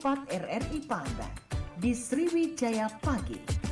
Pak RRI Palembang di Sriwijaya Pagi.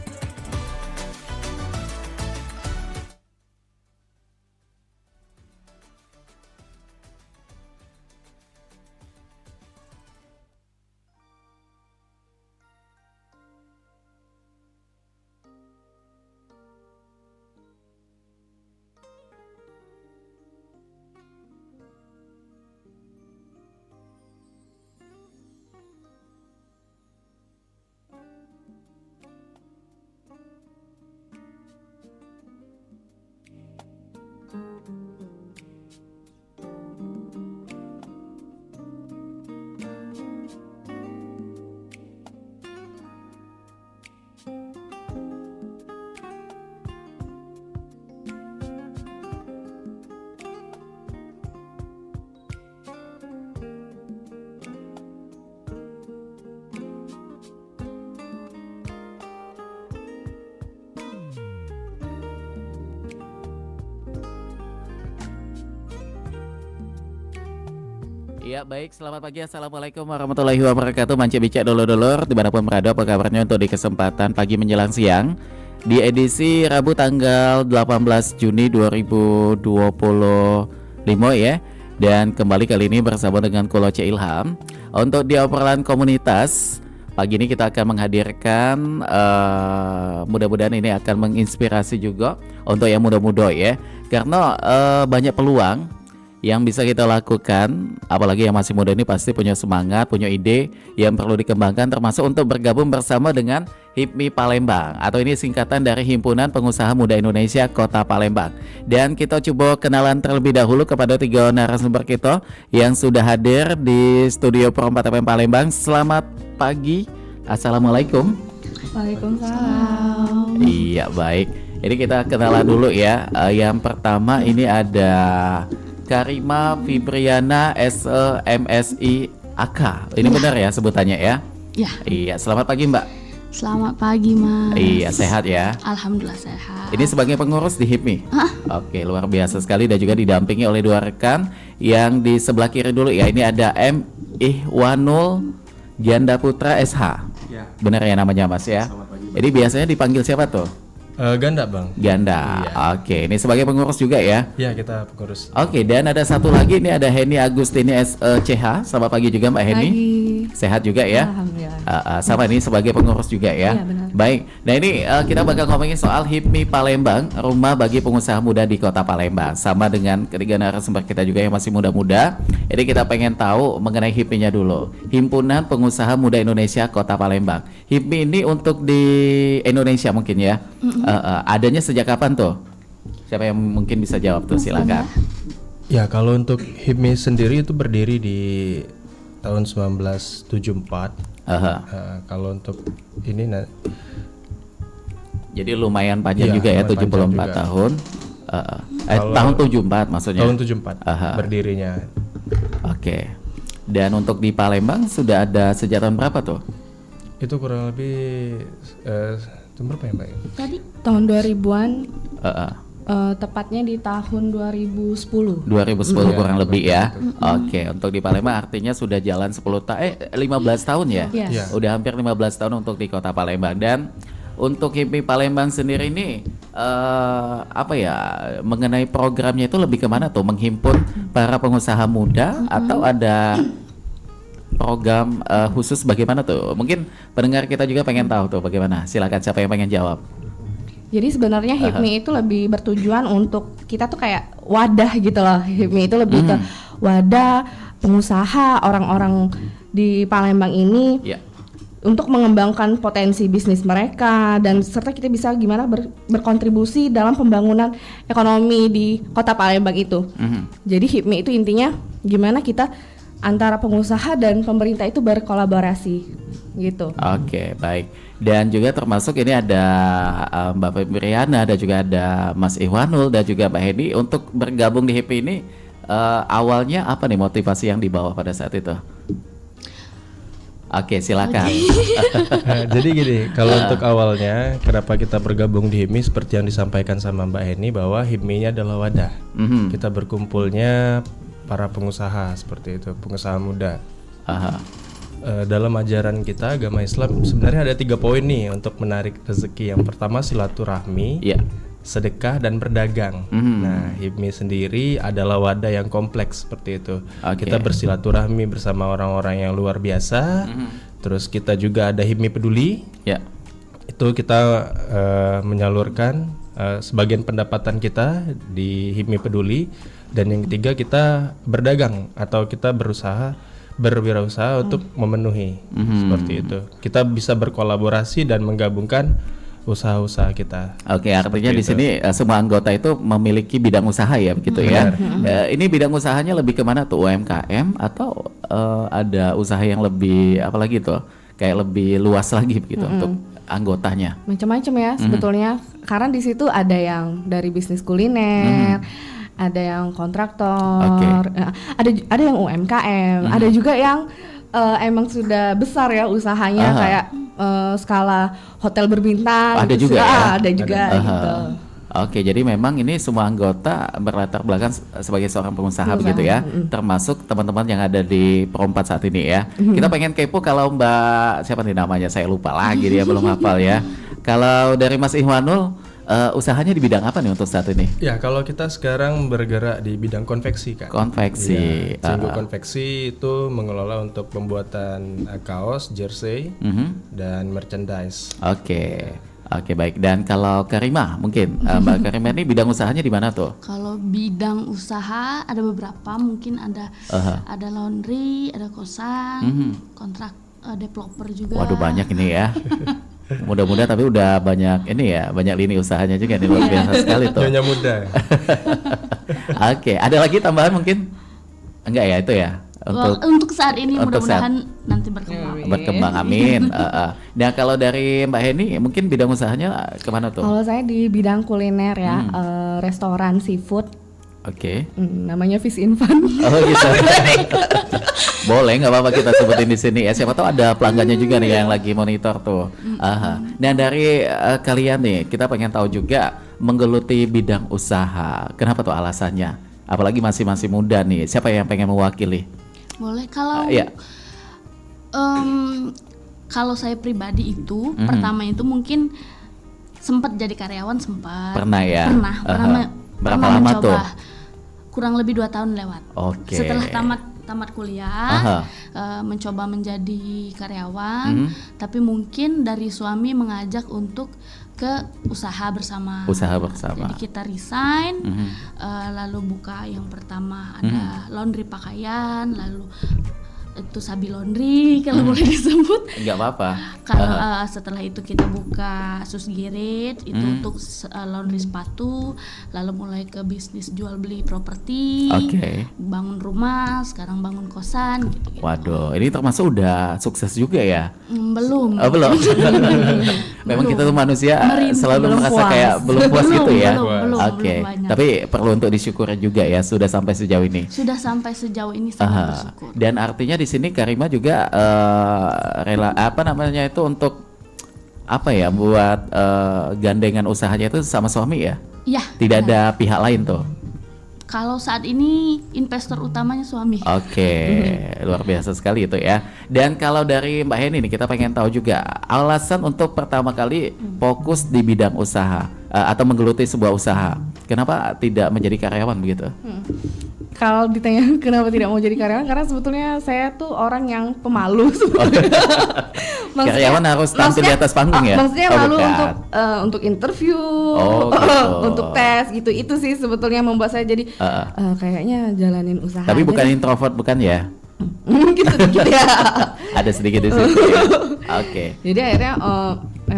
Ya baik, selamat pagi, assalamualaikum warahmatullahi wabarakatuh. Mance bicak dulur-dulur dimanapun berada, apa kabarnya untuk di kesempatan pagi menjelang siang di edisi Rabu tanggal 18 Juni 2025 ya. Dan kembali kali ini bersama dengan Kuloce Ilham untuk di obrolan komunitas. Pagi ini kita akan menghadirkan mudah-mudahan ini akan menginspirasi juga untuk yang muda-muda ya. Karena banyak peluang yang bisa kita lakukan, apalagi yang masih muda ini pasti punya semangat, punya ide yang perlu dikembangkan, termasuk untuk bergabung bersama dengan HIPMI Palembang, atau ini singkatan dari Himpunan Pengusaha Muda Indonesia Kota Palembang. Dan kita coba kenalan terlebih dahulu kepada tiga narasumber kita yang sudah hadir di studio Pro 4 FM Palembang. Selamat pagi, assalamualaikum. Waalaikumsalam. Iya baik, ini kita kenalan dulu ya. Yang pertama ini ada Karima Fibriana SEMSI AK. Ini benar ya sebutannya ya? Ya. Iya, selamat pagi Mbak. Selamat pagi Mas. Iya, sehat ya? Alhamdulillah sehat. Ini sebagai pengurus di HIPMI? Oke, luar biasa sekali, dan juga didampingi oleh dua rekan yang di sebelah kiri dulu ya. Ini ada M. Ihwanul Ganda Putra SH. Ya. Benar ya namanya Mas ya? Jadi biasanya dipanggil siapa tuh? Ganda Bang. Ganda. Iya. Oke, ini sebagai pengurus juga ya? Ya, kita pengurus. Oke, dan ada satu lagi, ini ada Heni Agustini SCH. Selamat pagi juga Mbak Heni. Pagi. Sehat juga ya? Alhamdulillah. Sama ini sebagai pengurus juga ya? Iya, benar. Baik, nah ini kita bakal ngomongin soal HIPMI Palembang, rumah bagi pengusaha muda di Kota Palembang. Sama dengan ketiga narasumber kita juga yang masih muda-muda. Jadi kita pengen tahu mengenai HIPMI-nya dulu. Himpunan Pengusaha Muda Indonesia Kota Palembang. HIPMI ini untuk di Indonesia mungkin ya? Adanya sejak kapan tuh? Siapa yang mungkin bisa jawab tuh, silakan. Ya, kalau untuk HIPMI sendiri itu berdiri di tahun 1974. Kalau untuk ini Jadi lumayan panjang Iya, juga ya, lumayan 74 panjang juga. tahun. Kalau- Tahun 74 maksudnya. tahun 74 berdirinya. Oke. Dan untuk di Palembang sudah ada sejak tahun berapa tuh? Itu kurang lebih tahun berapa ya, Mbak? Tadi tahun 2000-an, Uh, tepatnya di tahun 2010. 2010 Iya, kurang lebih ya. betul. Oke, untuk di Palembang artinya sudah jalan 15 tahun ya. Iya. Iya. Udah hampir 15 tahun untuk di Kota Palembang. Dan untuk HIPMI Palembang sendiri ini apa ya, mengenai programnya itu lebih kemana tuh? Menghimpun para pengusaha muda atau ada program khusus bagaimana tuh? Mungkin pendengar kita juga pengen tahu tuh bagaimana. Silakan, siapa yang pengen jawab? Jadi sebenarnya HIPMI itu lebih bertujuan untuk kita tuh kayak wadah gitu loh. HIPMI itu lebih ke wadah pengusaha orang-orang di Palembang ini Ya. untuk mengembangkan potensi bisnis mereka, dan serta kita bisa gimana berkontribusi dalam pembangunan ekonomi di Kota Palembang itu. Jadi HIPMI itu intinya gimana kita antara pengusaha dan pemerintah itu berkolaborasi gitu. Oke, baik. Dan juga termasuk ini ada Mbak Febriana, ada juga ada Mas Ihwanul dan juga Mbak Hedi untuk bergabung di HIPMI ini. Awalnya apa nih motivasi yang dibawa pada saat itu? Oke, silakan. Jadi gini, kalau untuk awalnya kenapa kita bergabung di HIPMI seperti yang disampaikan sama Mbak Heni, bahwa HIPMI-nya adalah wadah. Kita berkumpulnya para pengusaha seperti itu, pengusaha muda. dalam ajaran kita agama Islam sebenarnya ada 3 poin nih untuk menarik rezeki. Yang pertama silaturahmi, Ya. sedekah dan berdagang. Nah, HIPMI sendiri adalah wadah yang kompleks seperti itu. Oke. Kita bersilaturahmi bersama orang-orang yang luar biasa. Terus kita juga ada HIPMI Peduli. Ya. Itu kita menyalurkan sebagian pendapatan kita di HIPMI Peduli. Dan yang ketiga kita berdagang atau kita berwirausaha untuk memenuhi seperti itu. Kita bisa berkolaborasi dan menggabungkan usaha-usaha kita. Oke, artinya di sini semua anggota itu memiliki bidang usaha ya, begitu ya. Ini bidang usahanya lebih kemana tuh, UMKM atau ada usaha yang lebih apalagi tuh, kayak lebih luas lagi begitu untuk anggotanya? Macam-macam ya sebetulnya, karena di situ ada yang dari bisnis kuliner, ada yang kontraktor, ada yang UMKM, ada juga yang emang sudah besar ya usahanya kayak skala hotel berbintang. Ada gitu. juga ya? Ada juga gitu. Oke, jadi memang ini semua anggota berlatar belakang sebagai seorang pengusaha begitu ya, termasuk teman-teman yang ada di Perompat saat ini ya. Kita pengen kepo kalau Mbak siapa nih namanya, saya lupa lagi dia belum hafal ya. Kalau dari Mas Ihwanul, usahanya di bidang apa nih untuk saat ini? Ya, kalau kita sekarang bergerak di bidang konveksi, Kak. Konveksi. Ya, Cinggu Konveksi itu mengelola untuk pembuatan kaos, jersey, dan merchandise. Oke, baik. Dan kalau Karimah mungkin, Mbak Karimah ini bidang usahanya di mana tuh? Kalau bidang usaha ada beberapa, mungkin ada laundry, ada kosan, kontrak developer juga. Waduh, banyak ini ya. Mudah-mudahan tapi udah banyak ini ya, banyak lini usahanya juga nih, luar biasa sekali tuh. Nyonya muda. Oke, ada lagi tambahan mungkin? Enggak ya, itu ya. Untuk saat ini untuk mudah-mudahan nanti berkembang. Berkembang, amin. Nah, kalau dari Mbak Heni mungkin bidang usahanya kemana tuh? Kalau saya di bidang kuliner ya, restoran seafood. Oke. Namanya Fish in Fun. Oh gitu. Boleh, nggak apa-apa kita sebutin di sini ya. Siapa tahu ada pelanggannya juga nih yang lagi monitor tuh. Dan dari kalian nih, kita pengen tahu juga menggeluti bidang usaha. Kenapa tuh alasannya? Apalagi masih muda nih. Siapa yang pengen mewakili? Boleh. Kalau Ya. kalau saya pribadi itu pertama itu mungkin sempat jadi karyawan, sempat. Pernah ya? Pernah Berapa lama mencoba. tuh? Kurang lebih 2 tahun lewat. Oke. Setelah tamat kuliah, mencoba menjadi karyawan, tapi mungkin dari suami mengajak untuk ke usaha bersama. Jadi kita resign, lalu buka yang pertama ada laundry pakaian, lalu itu Sabi Laundry kalau boleh disebut. Enggak apa-apa. Kalau setelah itu kita buka Susgirit itu untuk laundry sepatu, lalu mulai ke bisnis jual beli properti, bangun rumah, sekarang bangun kosan gitu. Waduh, ini termasuk udah sukses juga ya? Belum. Oh, belum. Memang kita tuh manusia selalu merasa puas. kayak belum puas gitu ya. Belum banyak. Tapi perlu untuk disyukuri juga ya sudah sampai sejauh ini. Sudah sampai sejauh ini sangat bersyukur. Dan artinya di sini Karimah juga rela itu untuk apa ya, buat gandengan usahanya itu sama suami ya? Iya. Tidak ada pihak lain tuh. Kalau saat ini investor utamanya suami. Oke, luar biasa sekali itu ya. Dan kalau dari Mbak Heni nih, kita pengen tahu juga alasan untuk pertama kali fokus di bidang usaha atau menggeluti sebuah usaha. Kenapa tidak menjadi karyawan begitu? Kalau ditanya kenapa tidak mau jadi karyawan, karena sebetulnya saya tuh orang yang pemalu. Karyawan harus tampil di atas panggung ya? Maksudnya malu untuk interview, gitu. untuk tes gitu. Itu sih sebetulnya membuat saya jadi kayaknya jalanin usaha. Tapi bukan deh. introvert, bukan ya? Gitu ya. Ada sedikit di situ ya. Oke. Jadi akhirnya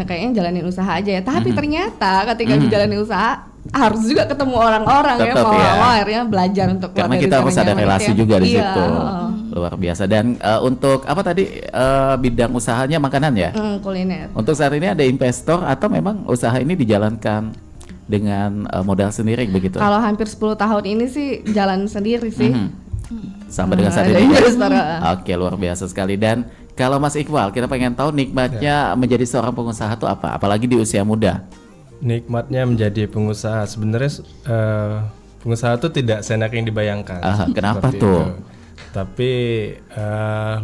kayaknya jalanin usaha aja ya. Tapi ternyata ketika dijalanin usaha harus juga ketemu orang-orang ya. Tetap Mau ya. akhirnya belajar untuk Karena keluar kita dari harus ada zona relasi nyaman juga itu di ya. situ. Luar biasa. Dan untuk apa tadi bidang usahanya makanan ya? Kuliner. Untuk saat ini ada investor atau memang usaha ini dijalankan dengan modal sendiri begitu? Kalau hampir 10 tahun ini sih jalan sendiri sih. Sampai dengan saat ada ini. investor. Oke, luar biasa sekali. Dan kalau Mas Iqbal, kita pengen tahu nikmatnya menjadi seorang pengusaha itu apa? Apalagi di usia muda. Nikmatnya menjadi pengusaha sebenarnya pengusaha itu tidak seenak yang dibayangkan. Kenapa Seperti tuh? itu. Tapi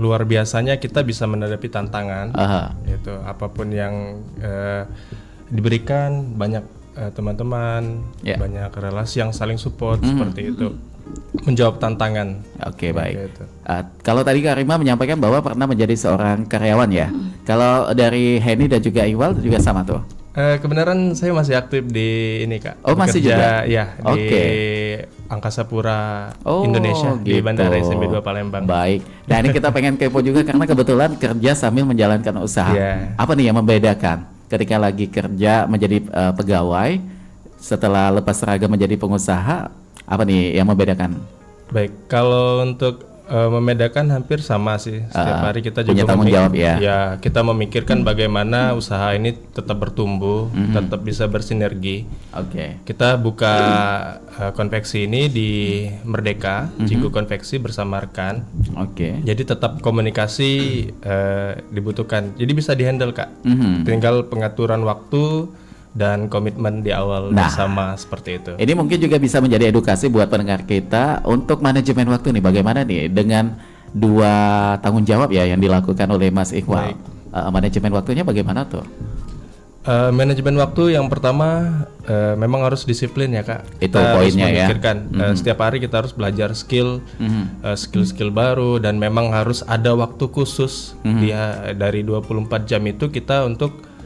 luar biasanya kita bisa menghadapi tantangan. Gitu. Apapun yang diberikan, banyak teman-teman, banyak relasi yang saling support seperti itu. Menjawab tantangan. Oke, baik. Kalau tadi Kak Rima menyampaikan bahwa pernah menjadi seorang karyawan ya. Kalau dari Henny dan juga Iqbal juga sama tuh. Kebenaran saya masih aktif di ini Kak. Oh, masih juga? Ya, di Angkasa Pura Indonesia di Bandara SMP 2 Palembang. Baik. Nah ini kita pengen kepo juga karena kebetulan kerja sambil menjalankan usaha. Apa nih yang membedakan ketika lagi kerja menjadi pegawai, setelah lepas seragam menjadi pengusaha? Apa nih yang membedakan? Baik, kalau untuk membedakan hampir sama sih. Setiap hari kita juga punya tanggung jawab ya. Ya, kita memikirkan bagaimana usaha ini tetap bertumbuh, tetap bisa bersinergi. Kita buka konveksi ini di Merdeka, Cigu Konveksi bersama rekan. Jadi tetap komunikasi dibutuhkan. Jadi bisa dihandle Kak. Tinggal pengaturan waktu dan komitmen di awal bersama seperti itu. Ini mungkin juga bisa menjadi edukasi buat pendengar kita untuk manajemen waktu nih. Bagaimana nih dengan 2 tanggung jawab ya yang dilakukan oleh Mas Iqbal. Manajemen waktunya bagaimana tuh? Manajemen waktu yang pertama memang harus disiplin ya Kak. Itu kita poinnya ya. Setiap hari kita harus belajar skill baru dan memang harus ada waktu khusus dari 24 jam itu kita untuk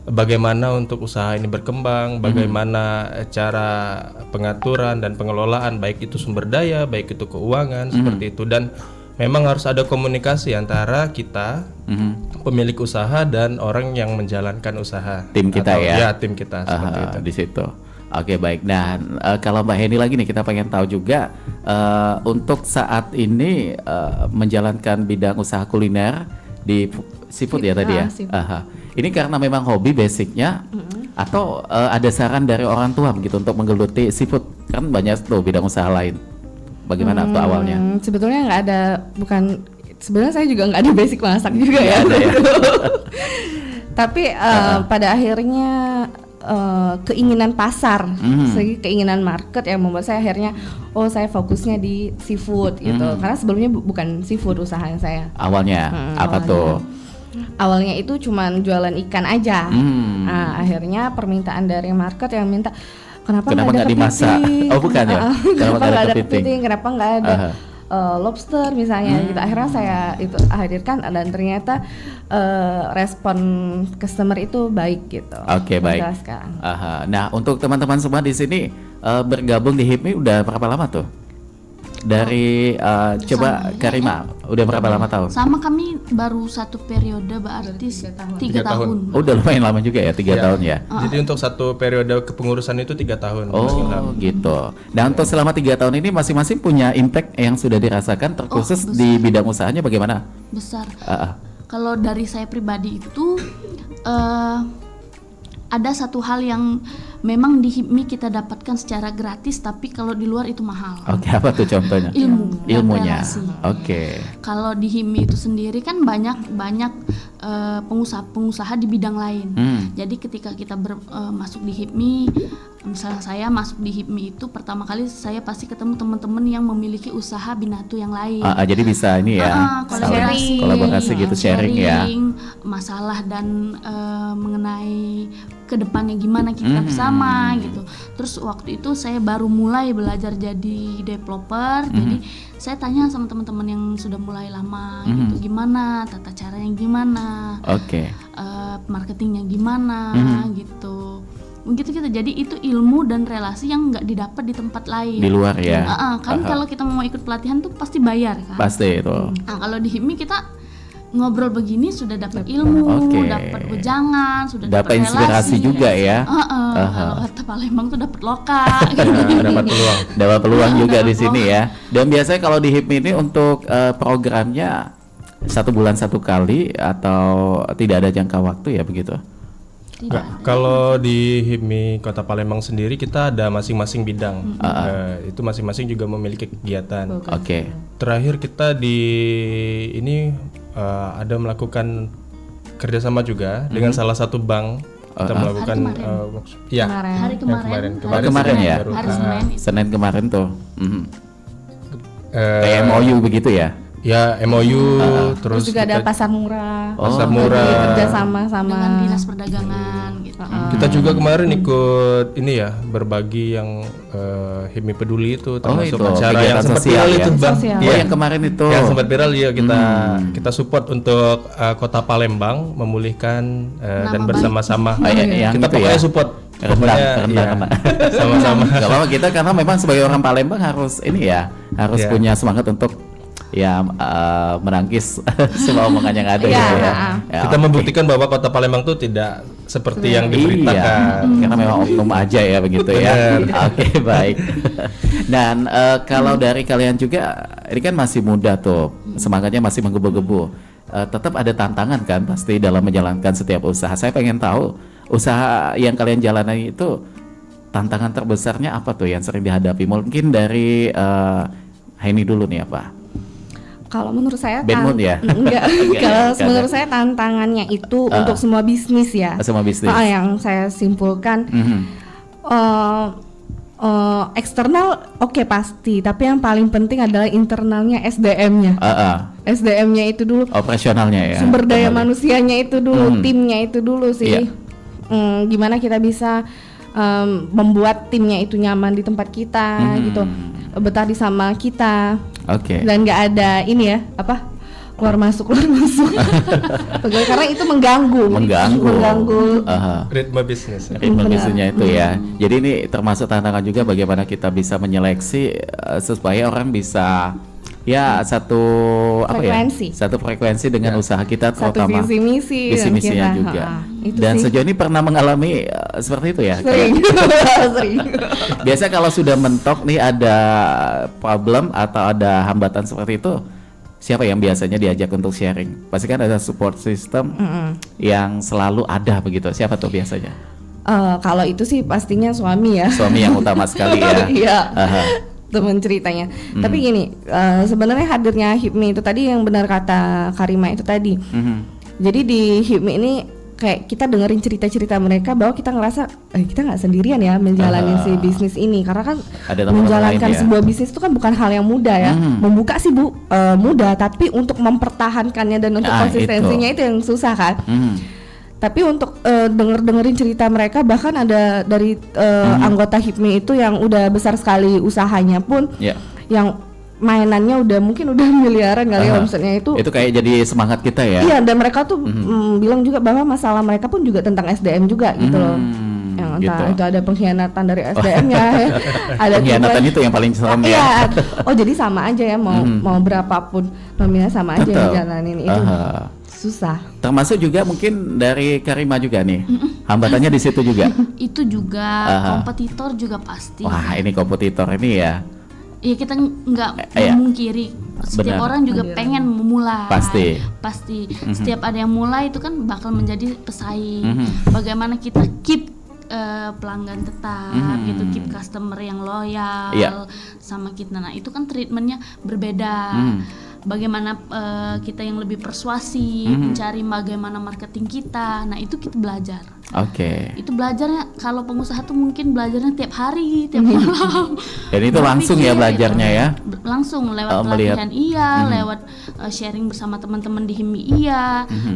bagaimana untuk usaha ini berkembang, bagaimana cara pengaturan dan pengelolaan baik itu sumber daya, baik itu keuangan seperti itu, dan memang harus ada komunikasi antara kita pemilik usaha dan orang yang menjalankan usaha. Tim kita ya. Tim kita seperti itu. Di situ. Oke, baik. Dan kalau Mbak Henny lagi nih kita pengen tahu juga untuk saat ini menjalankan bidang usaha kuliner di seafood ya tadi ya. Ini karena memang hobi basicnya atau ada saran dari orang tua begitu untuk menggeluti seafood, kan banyak tuh bidang usaha lain. Bagaimana tuh awalnya? Sebetulnya nggak ada, sebenarnya saya juga nggak ada basic masak juga ya. Tapi pada akhirnya keinginan pasar, keinginan market yang membuat saya akhirnya saya fokusnya di seafood gitu. Karena sebelumnya bukan seafood usaha yang saya. Awalnya apa tuh? Awalnya itu cuman jualan ikan aja. Nah, akhirnya permintaan dari market yang minta kenapa nggak dimasak? Oh bukan ya? Kenapa nggak ada kepiting? Kenapa nggak ada lobster misalnya gitu. Akhirnya saya itu hadirkan dan ternyata respon customer itu baik gitu. Baik. Nah untuk teman-teman semua di sini bergabung di HIPMI udah berapa lama tuh? Dari coba Karima udah berapa lama tahun? Sama, kami baru 1 periode berarti 3 tahun. Oh udah lumayan lama juga ya, 3 tahun ya. Jadi untuk 1 periode kepengurusan itu 3 tahun. Oh gitu. Dan untuk selama 3 tahun ini masing-masing punya impact yang sudah dirasakan terkhusus di bidang usahanya bagaimana? Besar. Kalau dari saya pribadi itu ada satu hal yang memang di HIPMI kita dapatkan secara gratis, tapi kalau di luar itu mahal. Apa tuh contohnya? Ilmunya. Kalau di HIPMI itu sendiri kan banyak pengusaha di bidang lain. Jadi ketika kita masuk di HIPMI, misalnya saya masuk di HIPMI itu pertama kali saya pasti ketemu teman-teman yang memiliki usaha binatu yang lain. Jadi bisa ini ya, kolaborasi gitu, sharing ya. Masalah dan mengenai kedepannya gimana kita bersama gitu. Terus waktu itu saya baru mulai belajar jadi developer, jadi saya tanya sama teman-teman yang sudah mulai lama gitu, gimana tata caranya gimana, marketingnya gimana gitu. Begitu gitu. Jadi itu ilmu dan relasi yang nggak didapat di tempat lain. Di luar ya. Kan kalau kita mau ikut pelatihan tuh pasti bayar kan. Pasti itu. Nah kalau di HIPMI kita ngobrol begini sudah dapat ilmu, dapat wejangan, sudah dapat inspirasi juga ya. Kalau kata Palembang tuh dapat loka. Dapat peluang juga di sini ya. Dan biasanya kalau di HIPMI ini untuk programnya 1 bulan 1 kali atau tidak ada jangka waktu ya begitu? Kalau di HIPMI Kota Palembang sendiri kita ada masing-masing bidang. Itu masing-masing juga memiliki kegiatan. Terakhir kita di ini ada melakukan kerjasama juga dengan salah satu bank. Kita melakukan hari kemarin ya. Hari Senin kemarin tuh. kayak MOU begitu ya? Ya MOU, Terus juga ada pasar murah. Pasar murah. Kerja sama dengan dinas perdagangan gitu. Kita juga kemarin ikut ini ya, berbagi yang HIPMI Peduli itu, termasuk itu, acara yang kegiatan sempat sosial viral ya? itu Bang. Sosial. Iya, Yang kemarin itu. yang sempat viral ya, kita support untuk Kota Palembang memulihkan dan baik. bersama-sama. Yang Kita itu pokoknya ya? support. Rendang, Pokoknya Pak. sama-sama. Gak apa-apa kita karena memang sebagai orang Palembang harus ini ya, harus Iya. punya semangat untuk ya menangkis semua omongan yang ada Iya, gitu ya. Ya, Kita oke. membuktikan bahwa Kota Palembang tuh tidak seperti yang diberitakan. Iya, karena memang oknum aja ya begitu ya. Oke, baik. Dan kalau dari kalian juga, ini kan masih muda tuh, semangatnya masih menggebu-gebu. Tetap ada tantangan kan pasti dalam menjalankan setiap usaha. Saya pengen tahu usaha yang kalian jalani itu tantangan terbesarnya apa tuh yang sering dihadapi? Mungkin dari Haini dulu nih apa? Kalau menurut saya Ben Moon ya? Enggak. Enggak Kalau ya, menurut bukan saya tantangannya itu untuk semua bisnis ya. Semua bisnis. Yang saya simpulkan Mhm. eksternal oke pasti, tapi yang paling penting adalah internalnya SDM-nya. SDM-nya itu dulu, Operasionalnya ya. sumber daya kembali. manusianya itu dulu, timnya itu dulu sih. Iya. Gimana kita bisa membuat timnya itu nyaman di tempat kita gitu, betah di sama kita. Oke. Dan nggak ada ini ya keluar masuk pegawai, karena itu mengganggu Ritme bisnis. ritme bisnisnya itu ya. Jadi ini termasuk tantangan juga bagaimana kita bisa menyeleksi supaya orang bisa ya satu Frekuensi. satu frekuensi dengan usaha kita, Satu terutama visi misi misinya kita. juga. Itu Dan sih. sejauh ini pernah mengalami seperti itu ya? Sering. Sering. Biasa kalau sudah mentok nih ada problem atau ada hambatan seperti itu, siapa yang biasanya diajak untuk sharing? Pasti kan ada support system yang selalu ada begitu. Siapa tuh biasanya? Kalau itu sih pastinya suami ya. Suami yang utama sekali ya. Iya. Aha. Teman ceritanya. Tapi gini, sebenarnya hadirnya HIPMI itu tadi yang benar kata Karima itu tadi. Jadi di HIPMI ini kayak kita dengerin cerita-cerita mereka bahwa kita ngerasa kita nggak sendirian ya menjalani si bisnis ini, karena kan Ada teman-teman menjalankan lain ya. sebuah bisnis itu kan bukan hal yang mudah ya. Membuka sih mudah, tapi untuk mempertahankannya dan untuk konsistensinya itu yang susah kan. Tapi untuk dengerin cerita mereka, bahkan ada dari anggota HIPMI itu yang udah besar sekali usahanya pun, yang mainannya mungkin udah miliaran kali ya omsetnya itu kayak jadi semangat kita ya. Iya, dan mereka tuh bilang juga bahwa masalah mereka pun juga tentang SDM juga gitu loh. Yang entah gitu. itu ada pengkhianatan dari SDM-nya ya. Ada Pengkhianatan juga, itu yang paling serem ya. iya. Oh, jadi sama aja ya, mau berapapun nominal sama aja Tetap. jalanin itu. Susah. Termasuk juga mungkin dari Karima juga nih. Hambatannya di situ juga. Itu juga kompetitor juga pasti. Wah, ini kompetitor ini ya. Iya, kita nggak Iya. memungkiri setiap Benar. orang juga pengen memulai. Pasti. Setiap ada yang mulai itu kan bakal menjadi pesaing. Bagaimana kita keep pelanggan tetap gitu, keep customer yang loyal sama kita. Nah, itu kan treatmentnya berbeda. Bagaimana kita yang lebih persuasif, mencari bagaimana marketing kita. Nah, itu kita belajar. Oke. Itu belajarnya, kalau pengusaha tuh mungkin belajarnya tiap hari, tiap malam. Dan itu langsung ya belajarnya ya. Langsung lewat pelatihan lewat sharing bersama teman-teman di HIPMI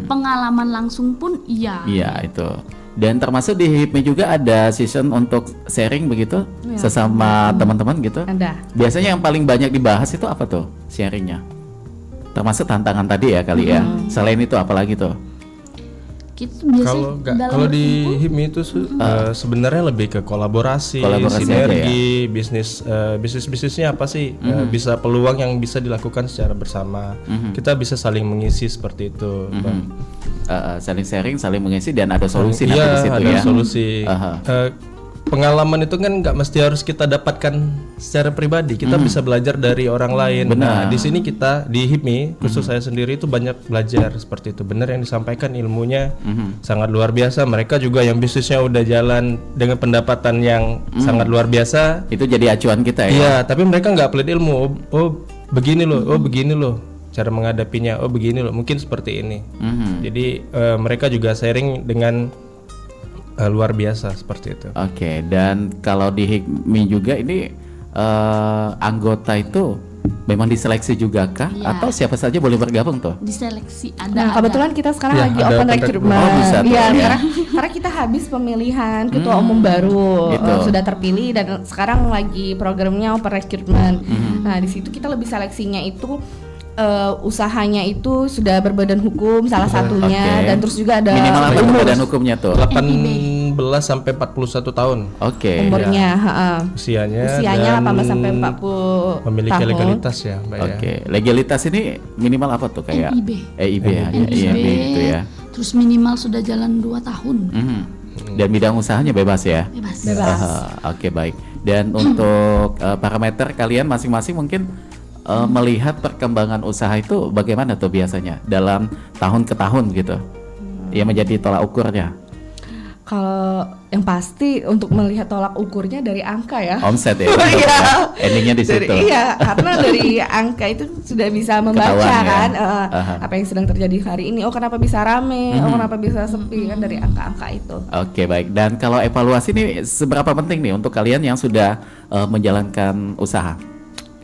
pengalaman langsung pun iya. Iya, itu. Dan termasuk di HIPMI juga ada season untuk sharing begitu sesama teman-teman gitu. Ada. Biasanya yang paling banyak dibahas itu apa tuh sharingnya? Termasuk tantangan tadi ya kali ya. Selain itu apalagi tuh? Kita biasanya Kalau di HIPMI itu sebenarnya lebih ke kolaborasi sinergi, bisnisnya apa sih? Bisa peluang yang bisa dilakukan secara bersama. Kita bisa saling mengisi seperti itu, Bang. Saling sharing, saling mengisi dan ada solusi nanti di situ ada ya. solusi. Pengalaman itu kan nggak mesti harus kita dapatkan secara pribadi. Kita bisa belajar dari orang lain. Nah, di sini kita di HIPMI, khusus saya sendiri itu banyak belajar seperti itu. Benar yang disampaikan, ilmunya sangat luar biasa. Mereka juga yang bisnisnya udah jalan dengan pendapatan yang sangat luar biasa. Itu jadi acuan kita ya. Iya, tapi mereka nggak pelit ilmu. Oh begini loh, oh begini loh cara menghadapinya. Oh begini loh, mungkin seperti ini. Jadi mereka juga sharing dengan luar biasa seperti itu. Oke, dan kalau di HIPMI juga ini anggota itu Memang diseleksi juga kah? Iya. Atau siapa saja boleh bergabung tuh? Diseleksi ada. Nah, kebetulan kita sekarang Ya, lagi ada open open recruitment. recruitment. Oh, bisa tuh, Iya, ya. karena kita habis pemilihan ketua umum baru, gitu. sudah terpilih dan sekarang lagi programnya open recruitment. Nah, di situ kita lebih seleksinya itu usahanya itu sudah berbadan hukum salah satunya, Oke. dan terus juga ada Minimal apa tuh umur badan hukumnya tuh? 18 sampai 41 tahun Oke. umurnya, usianya usianya dan 18 sampai 40 memiliki tahun. legalitas ya, Mbak ya. Oke, legalitas ini minimal apa tuh kayak NIB. EIB hanya IMB gitu ya. Terus minimal sudah jalan 2 tahun. Dan bidang usahanya bebas ya. Bebas. Oke, baik. Dan untuk parameter kalian masing-masing mungkin melihat perkembangan usaha itu bagaimana tuh biasanya dalam tahun ke tahun gitu. Ya menjadi tolak ukurnya. Kalau yang pasti untuk melihat tolak ukurnya dari angka ya. Omset ya. Iya. Endingnya di situ. Iya, karena dari angka itu sudah bisa membaca Ketahuan ya. kan Aha. apa yang sedang terjadi hari ini. Oh, kenapa bisa rame? Oh, kenapa bisa sepi, kan dari angka-angka itu. Oke, baik. Dan kalau evaluasi ini seberapa penting nih untuk kalian yang sudah menjalankan usaha?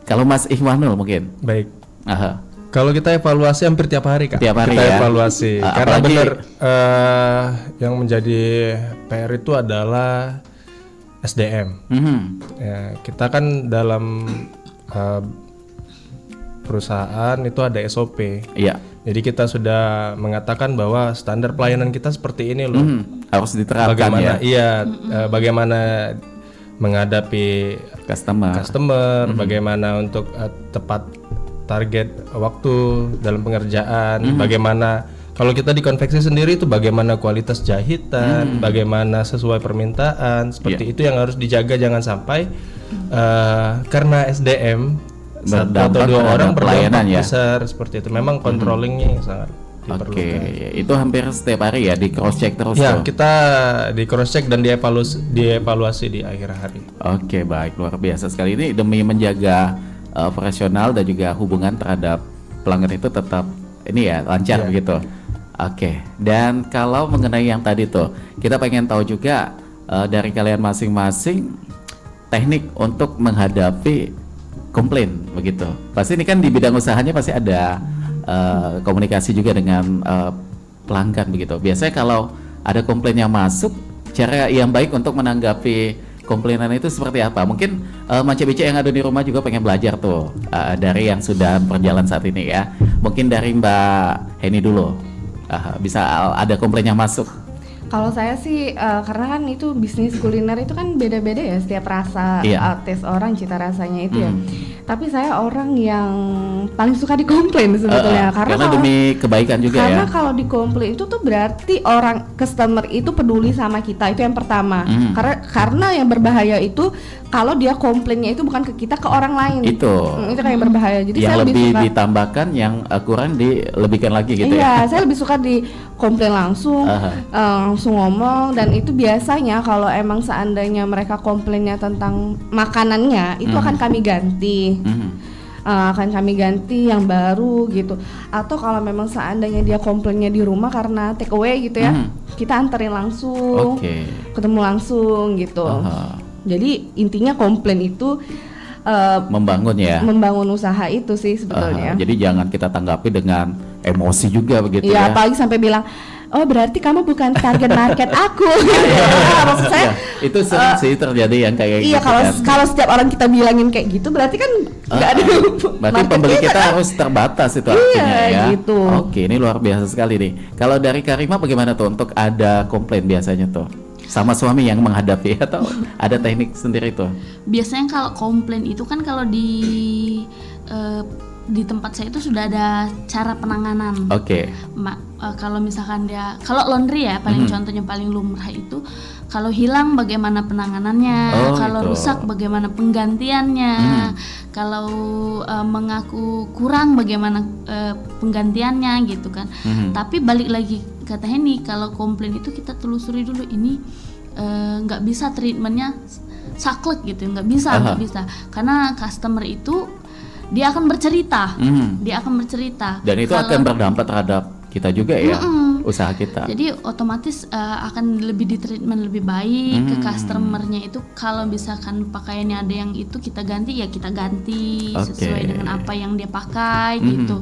Kalau Mas Ihwanul mungkin. Baik. Aha. Kalau kita evaluasi hampir tiap hari, Kak. Tiap hari kita ya. evaluasi. Karena Apalagi- benar yang menjadi PR itu adalah SDM. Ya, kita kan dalam perusahaan itu ada SOP. Iya. Jadi kita sudah mengatakan bahwa standar pelayanan kita seperti ini loh. Harus diterapkan Bagaimana ya. iya bagaimana menghadapi customer, bagaimana untuk tepat target waktu dalam pengerjaan, bagaimana kalau kita di konveksi sendiri itu bagaimana kualitas jahitan, bagaimana sesuai permintaan, seperti itu yang harus dijaga, jangan sampai karena SDM satu atau Berdampak dua terhadap orang pelayanan berdampak ya. besar seperti itu. Memang controllingnya yang sangat Oke, diperlukan. itu hampir setiap hari ya di cross check terus Ya, tuh. kita di cross check dan dievaluasi di akhir hari. Oke, baik, luar biasa sekali ini demi menjaga operasional dan juga hubungan terhadap pelanggan itu tetap ini ya lancar begitu. Oke, dan kalau mengenai yang tadi tuh, kita pengen tahu juga dari kalian masing-masing teknik untuk menghadapi komplain begitu. Pasti ini kan di bidang usahanya pasti ada komunikasi juga dengan pelanggan begitu. Biasanya kalau ada komplain yang masuk, cara yang baik untuk menanggapi komplainan itu seperti apa? Mungkin Manca-Bica yang ada di rumah juga pengen belajar tuh dari yang sudah berjalan saat ini ya. Mungkin dari Mbak Heni dulu, bisa ada komplain yang masuk. Kalau saya sih karena kan itu bisnis kuliner itu kan beda-beda ya, setiap rasa tes orang, cita rasanya itu ya. Tapi saya orang yang paling suka dikomplain sebetulnya karena kalau, demi kebaikan juga karena ya. kalau dikomplain itu tuh berarti orang customer itu peduli sama kita, itu yang pertama. Karena yang berbahaya itu kalau dia komplainnya itu bukan ke kita, ke orang lain. Itu Itu kayak berbahaya. Jadi yang saya lebih suka, ditambahkan, yang kurang dilebihkan lagi gitu iya, ya. saya lebih suka dikomplain langsung, langsung ngomong. Dan itu biasanya kalau emang seandainya mereka komplainnya tentang makanannya, itu akan kami ganti. Akan kami ganti yang baru gitu. Atau kalau memang seandainya dia komplainnya di rumah karena take away gitu ya, kita anterin langsung, ketemu langsung gitu. Jadi intinya komplain itu membangun ya, membangun usaha itu sih sebetulnya. Jadi jangan kita tanggapi dengan emosi juga begitu Iya, ya. apalagi sampai bilang, oh berarti kamu bukan target market aku. Maksud saya itu sering sih terjadi yang kayak iya, gitu kalau kan. kalau setiap orang kita bilangin kayak gitu berarti kan nggak ada Berarti market pembeli kita harus terbatas itu artinya ya. gitu. Oke, ini luar biasa sekali nih. Kalau dari Karima bagaimana tuh untuk ada komplain biasanya tuh? Sama suami yang menghadapi atau ada teknik sendiri tuh? Biasanya kalau komplain itu kan kalau di tempat saya itu sudah ada cara penanganan. Oke. Kalau misalkan dia, kalau laundry ya paling contohnya paling lumrah itu, kalau hilang bagaimana penanganannya, kalau gitu. rusak bagaimana penggantiannya, kalau mengaku kurang bagaimana penggantiannya gitu kan. Tapi balik lagi kata Henny, kalau komplain itu kita telusuri dulu ini nggak bisa treatmentnya saklek gitu, nggak bisa karena customer itu dia akan bercerita, Dan itu Kalau- akan berdampak terhadap kita juga ya. usaha kita. Jadi otomatis akan lebih di treatment lebih baik ke customernya itu. Kalau misalkan pakaiannya ada yang itu kita ganti, ya kita ganti sesuai dengan apa yang dia pakai gitu.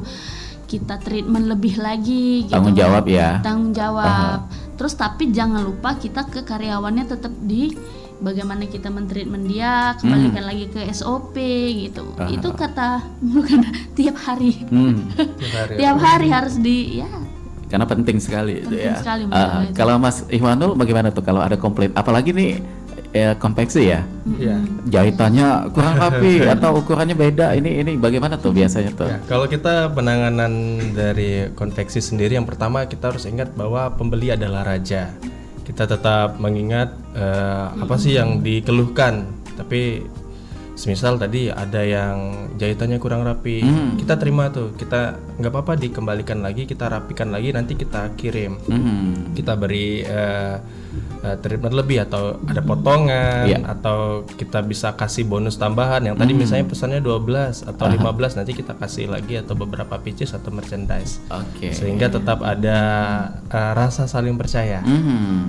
Kita treatment lebih lagi gitu. Tanggung jawab ya. Tanggung jawab. Terus tapi jangan lupa kita ke karyawannya tetap di bagaimana kita mentreatment dia, kembalikan lagi ke SOP gitu. Itu kata bukan tiap hari. Tiap hari harus ya. Karena penting sekali itu ya. Sekali, kalau Mas Ihwanul bagaimana tuh kalau ada komplain, apalagi nih konveksi ya, jahitannya kurang rapi atau ukurannya beda, ini bagaimana tuh biasanya tuh? Ya, kalau kita penanganan dari konveksi sendiri, yang pertama kita harus ingat bahwa pembeli adalah raja. Kita tetap mengingat apa sih yang dikeluhkan, tapi semisal tadi ada yang jahitannya kurang rapi, kita terima tuh, kita nggak apa-apa dikembalikan lagi, kita rapikan lagi, nanti kita kirim, kita beri treatment lebih atau ada potongan, atau kita bisa kasih bonus tambahan yang tadi misalnya pesannya 12 atau 15, nanti kita kasih lagi atau beberapa pieces atau merchandise, sehingga tetap ada rasa saling percaya,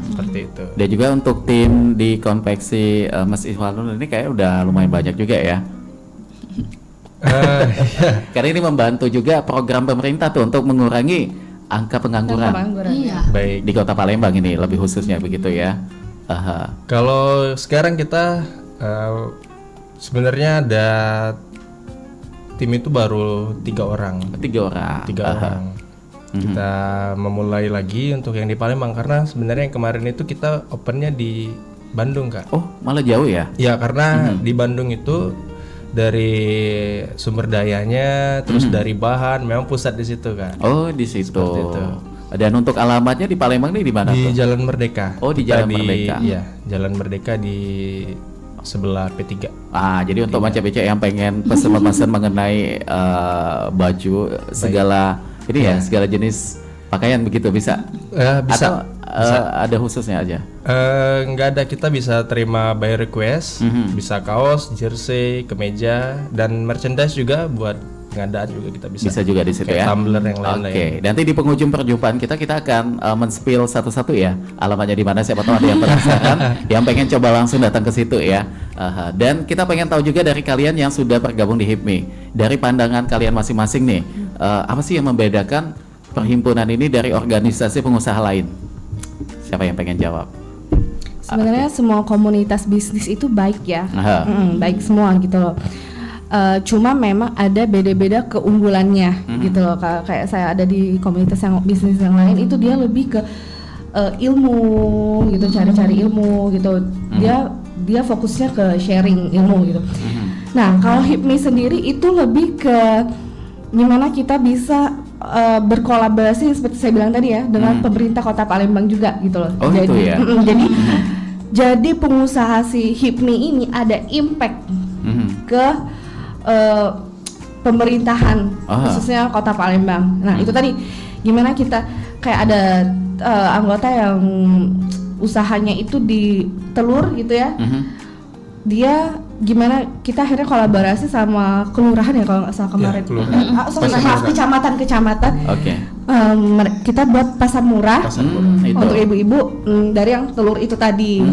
seperti itu. Dan juga untuk tim di konveksi Mas Ihwanul ini kayak udah lumayan banyak juga ya. Karena ini membantu juga program pemerintah tuh untuk mengurangi angka pengangguran. Iya. Baik. Di Kota Palembang ini lebih khususnya begitu ya. Kalau sekarang kita sebenarnya ada tim itu baru 3 orang. 3 orang. 3 orang. Kita memulai lagi untuk yang di Palembang, karena sebenarnya yang kemarin itu kita opennya di Bandung, Kak. Oh, malah jauh ya? Ya, karena di Bandung itu dari sumber dayanya, terus dari bahan, memang pusat di situ, Kak. Oh, di situ. Seperti itu. Dan untuk alamatnya di Palembang nih di mana Di tuh? Jalan Merdeka. Oh, di Jalan Merdeka. Iya, Jalan Merdeka di sebelah P3. Jadi untuk macam-macam yang pengen pesan-pesan mengenai baju segala ini ya, segala jenis pakaian begitu bisa? Bisa. Atau ada khususnya aja? Nggak ada, kita bisa terima by request, bisa kaos, jersey, kemeja, dan merchandise juga buat pengadaan juga kita bisa. Bisa juga di situ ya. Tumbler yang lain-lain. Oke, nanti di penghujung perjumpaan kita akan men-spill satu-satu ya alamatnya di mana, siapa tahu ada yang penasaran, yang pengen coba langsung datang ke situ ya. Dan kita pengen tahu juga dari kalian yang sudah bergabung di HIPMI, dari pandangan kalian masing-masing nih, apa sih yang membedakan perhimpunan ini dari organisasi pengusaha lain? Siapa yang pengen jawab? Sebenarnya semua komunitas bisnis itu baik ya, baik semua gitu loh. Cuma memang ada beda-beda keunggulannya gitu loh. Kayak saya ada di komunitas yang bisnis yang lain itu dia lebih ke ilmu gitu, cari-cari ilmu gitu. Dia fokusnya ke sharing ilmu gitu. Nah, kalau HIPMI sendiri itu lebih ke gimana kita bisa berkolaborasi seperti saya bilang tadi ya dengan pemerintah Kota Palembang juga gitu loh. Oh, jadi itu ya? Jadi pengusaha si HIPMI ini ada impact ke pemerintahan khususnya Kota Palembang. Nah, itu tadi gimana kita kayak ada anggota yang usahanya itu di telur gitu ya. Dia gimana kita akhirnya kolaborasi sama kelurahan ya kalau nggak salah kemarin. Maaf, kecamatan. Kita buat pasar murah, untuk ibu-ibu dari yang telur itu tadi.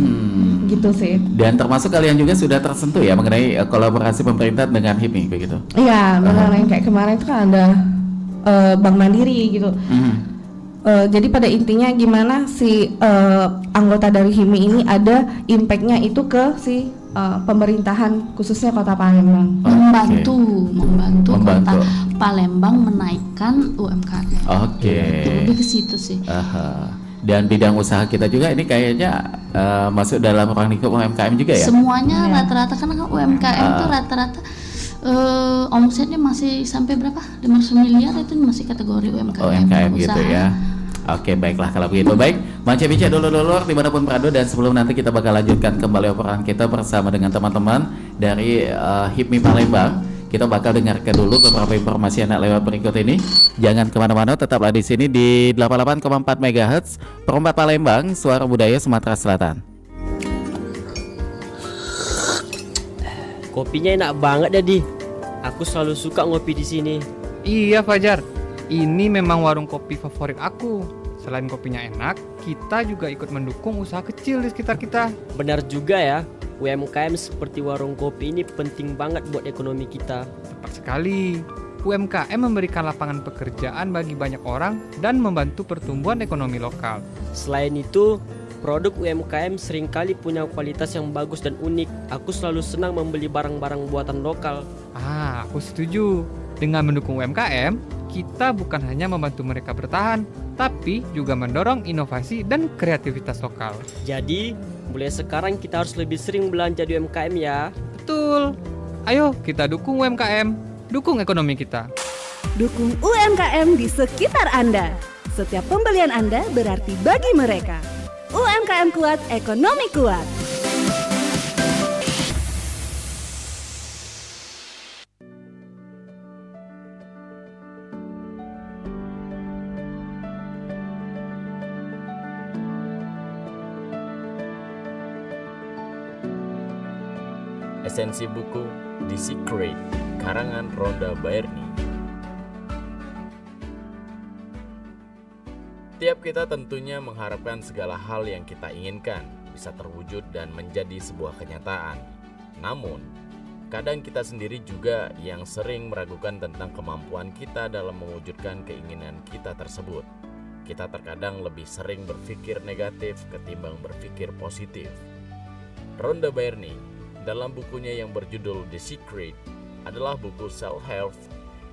Gitu sih. Dan termasuk kalian juga sudah tersentuh ya mengenai kolaborasi pemerintah dengan HIPMI begitu? Iya, mengenai kayak kemarin itu kan ada Bank Mandiri gitu. Jadi pada intinya gimana si anggota dari HIPMI ini ada impactnya itu ke si pemerintahan khususnya Kota Palembang. Membantu Kota Palembang menaikkan UMKM. Lebih ke situ sih. Dan bidang usaha kita juga ini kayaknya masuk dalam ruang lingkup UMKM juga ya? Semuanya rata-rata kan UMKM itu rata-rata omsetnya masih sampai berapa? 500 miliar itu masih kategori UMKM. UMKM gitu ya. Oke, baiklah kalau begitu. Baik, Manca Bica dulur-dulur dimanapun berada, dan sebelum nanti kita bakal lanjutkan kembali obrolan kita bersama dengan teman-teman dari HIPMI Palembang. Kita bakal dengarkan dulu beberapa informasi anak lewat berikut ini. Jangan kemana-mana, tetaplah di sini di 88,4 MHz Perumpat Palembang, Suara Budaya Sumatera Selatan. Kopinya enak banget, Dadi. Aku selalu suka ngopi di sini. Iya, Fajar. Ini memang warung kopi favorit aku. Selain kopinya enak, kita juga ikut mendukung usaha kecil di sekitar kita. Benar juga ya, UMKM seperti warung kopi ini penting banget buat ekonomi kita. Tepat sekali. UMKM memberikan lapangan pekerjaan bagi banyak orang dan membantu pertumbuhan ekonomi lokal. Selain itu, produk UMKM seringkali punya kualitas yang bagus dan unik. Aku selalu senang membeli barang-barang buatan lokal. Aku setuju. Dengan mendukung UMKM, kita bukan hanya membantu mereka bertahan, tapi juga mendorong inovasi dan kreativitas lokal. Jadi, mulai sekarang kita harus lebih sering belanja di UMKM ya. Betul. Ayo kita dukung UMKM, dukung ekonomi kita. Dukung UMKM di sekitar Anda. Setiap pembelian Anda berarti bagi mereka. UMKM kuat, ekonomi kuat. Esensi buku The Secret, karangan Rhonda Byrne. Tiap kita tentunya mengharapkan segala hal yang kita inginkan bisa terwujud dan menjadi sebuah kenyataan. Namun, kadang kita sendiri juga yang sering meragukan tentang kemampuan kita dalam mewujudkan keinginan kita tersebut. Kita terkadang lebih sering berpikir negatif ketimbang berpikir positif. Rhonda Byrne dalam bukunya yang berjudul The Secret adalah buku self-help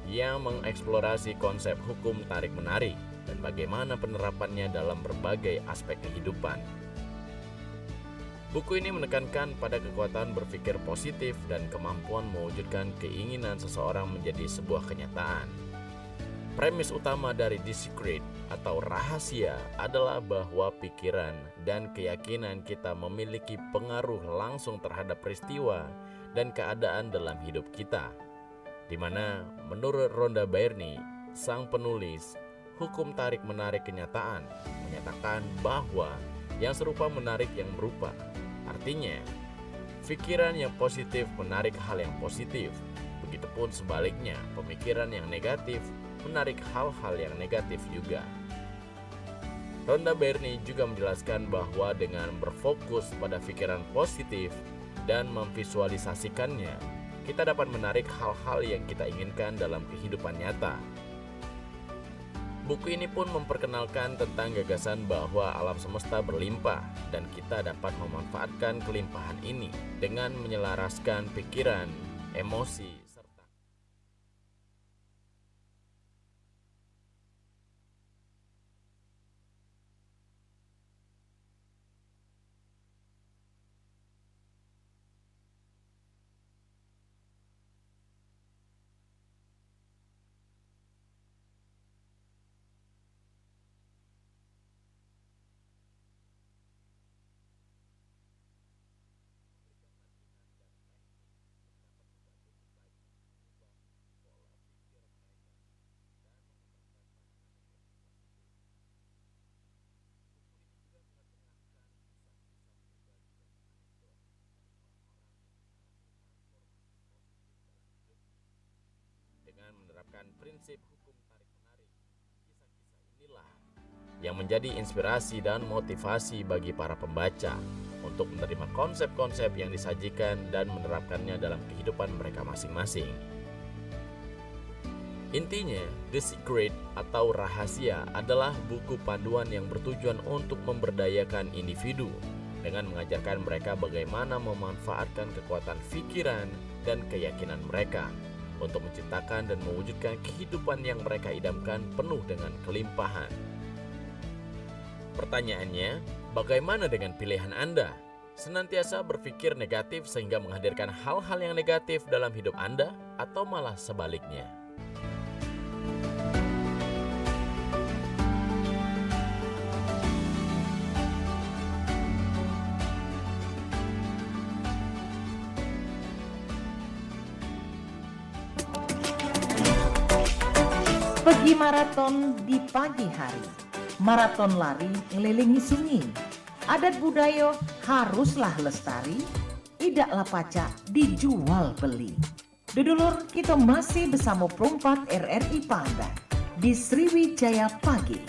yang mengeksplorasi konsep hukum tarik-menarik dan bagaimana penerapannya dalam berbagai aspek kehidupan. Buku ini menekankan pada kekuatan berpikir positif dan kemampuan mewujudkan keinginan seseorang menjadi sebuah kenyataan. Premis utama dari The Secret atau rahasia adalah bahwa pikiran dan keyakinan kita memiliki pengaruh langsung terhadap peristiwa dan keadaan dalam hidup kita. Di mana menurut Rhonda Byrne, sang penulis, hukum tarik-menarik kenyataan menyatakan bahwa yang serupa menarik yang berupa. Artinya, pikiran yang positif menarik hal yang positif. Begitupun sebaliknya, pemikiran yang negatif menarik hal-hal yang negatif juga. Rhonda Byrne juga menjelaskan bahwa dengan berfokus pada pikiran positif dan memvisualisasikannya, kita dapat menarik hal-hal yang kita inginkan dalam kehidupan nyata. Buku ini pun memperkenalkan tentang gagasan bahwa alam semesta berlimpah dan kita dapat memanfaatkan kelimpahan ini dengan menyelaraskan pikiran, emosi, dengan menerapkan prinsip hukum tarik-menarik. Kisah-kisah inilah yang menjadi inspirasi dan motivasi bagi para pembaca untuk menerima konsep-konsep yang disajikan dan menerapkannya dalam kehidupan mereka masing-masing. Intinya, The Secret atau rahasia adalah buku panduan yang bertujuan untuk memberdayakan individu dengan mengajarkan mereka bagaimana memanfaatkan kekuatan pikiran dan keyakinan mereka untuk menciptakan dan mewujudkan kehidupan yang mereka idamkan penuh dengan kelimpahan. Pertanyaannya, bagaimana dengan pilihan Anda? Senantiasa berpikir negatif sehingga menghadirkan hal-hal yang negatif dalam hidup Anda atau malah sebaliknya? Pergi maraton di pagi hari, maraton lari ngelilingi sunyi. Adat budaya haruslah lestari, idaklah pacak dijual beli. Dudulur, kita masih bersama Perompak RRI Pandan di Sriwijaya Pagi.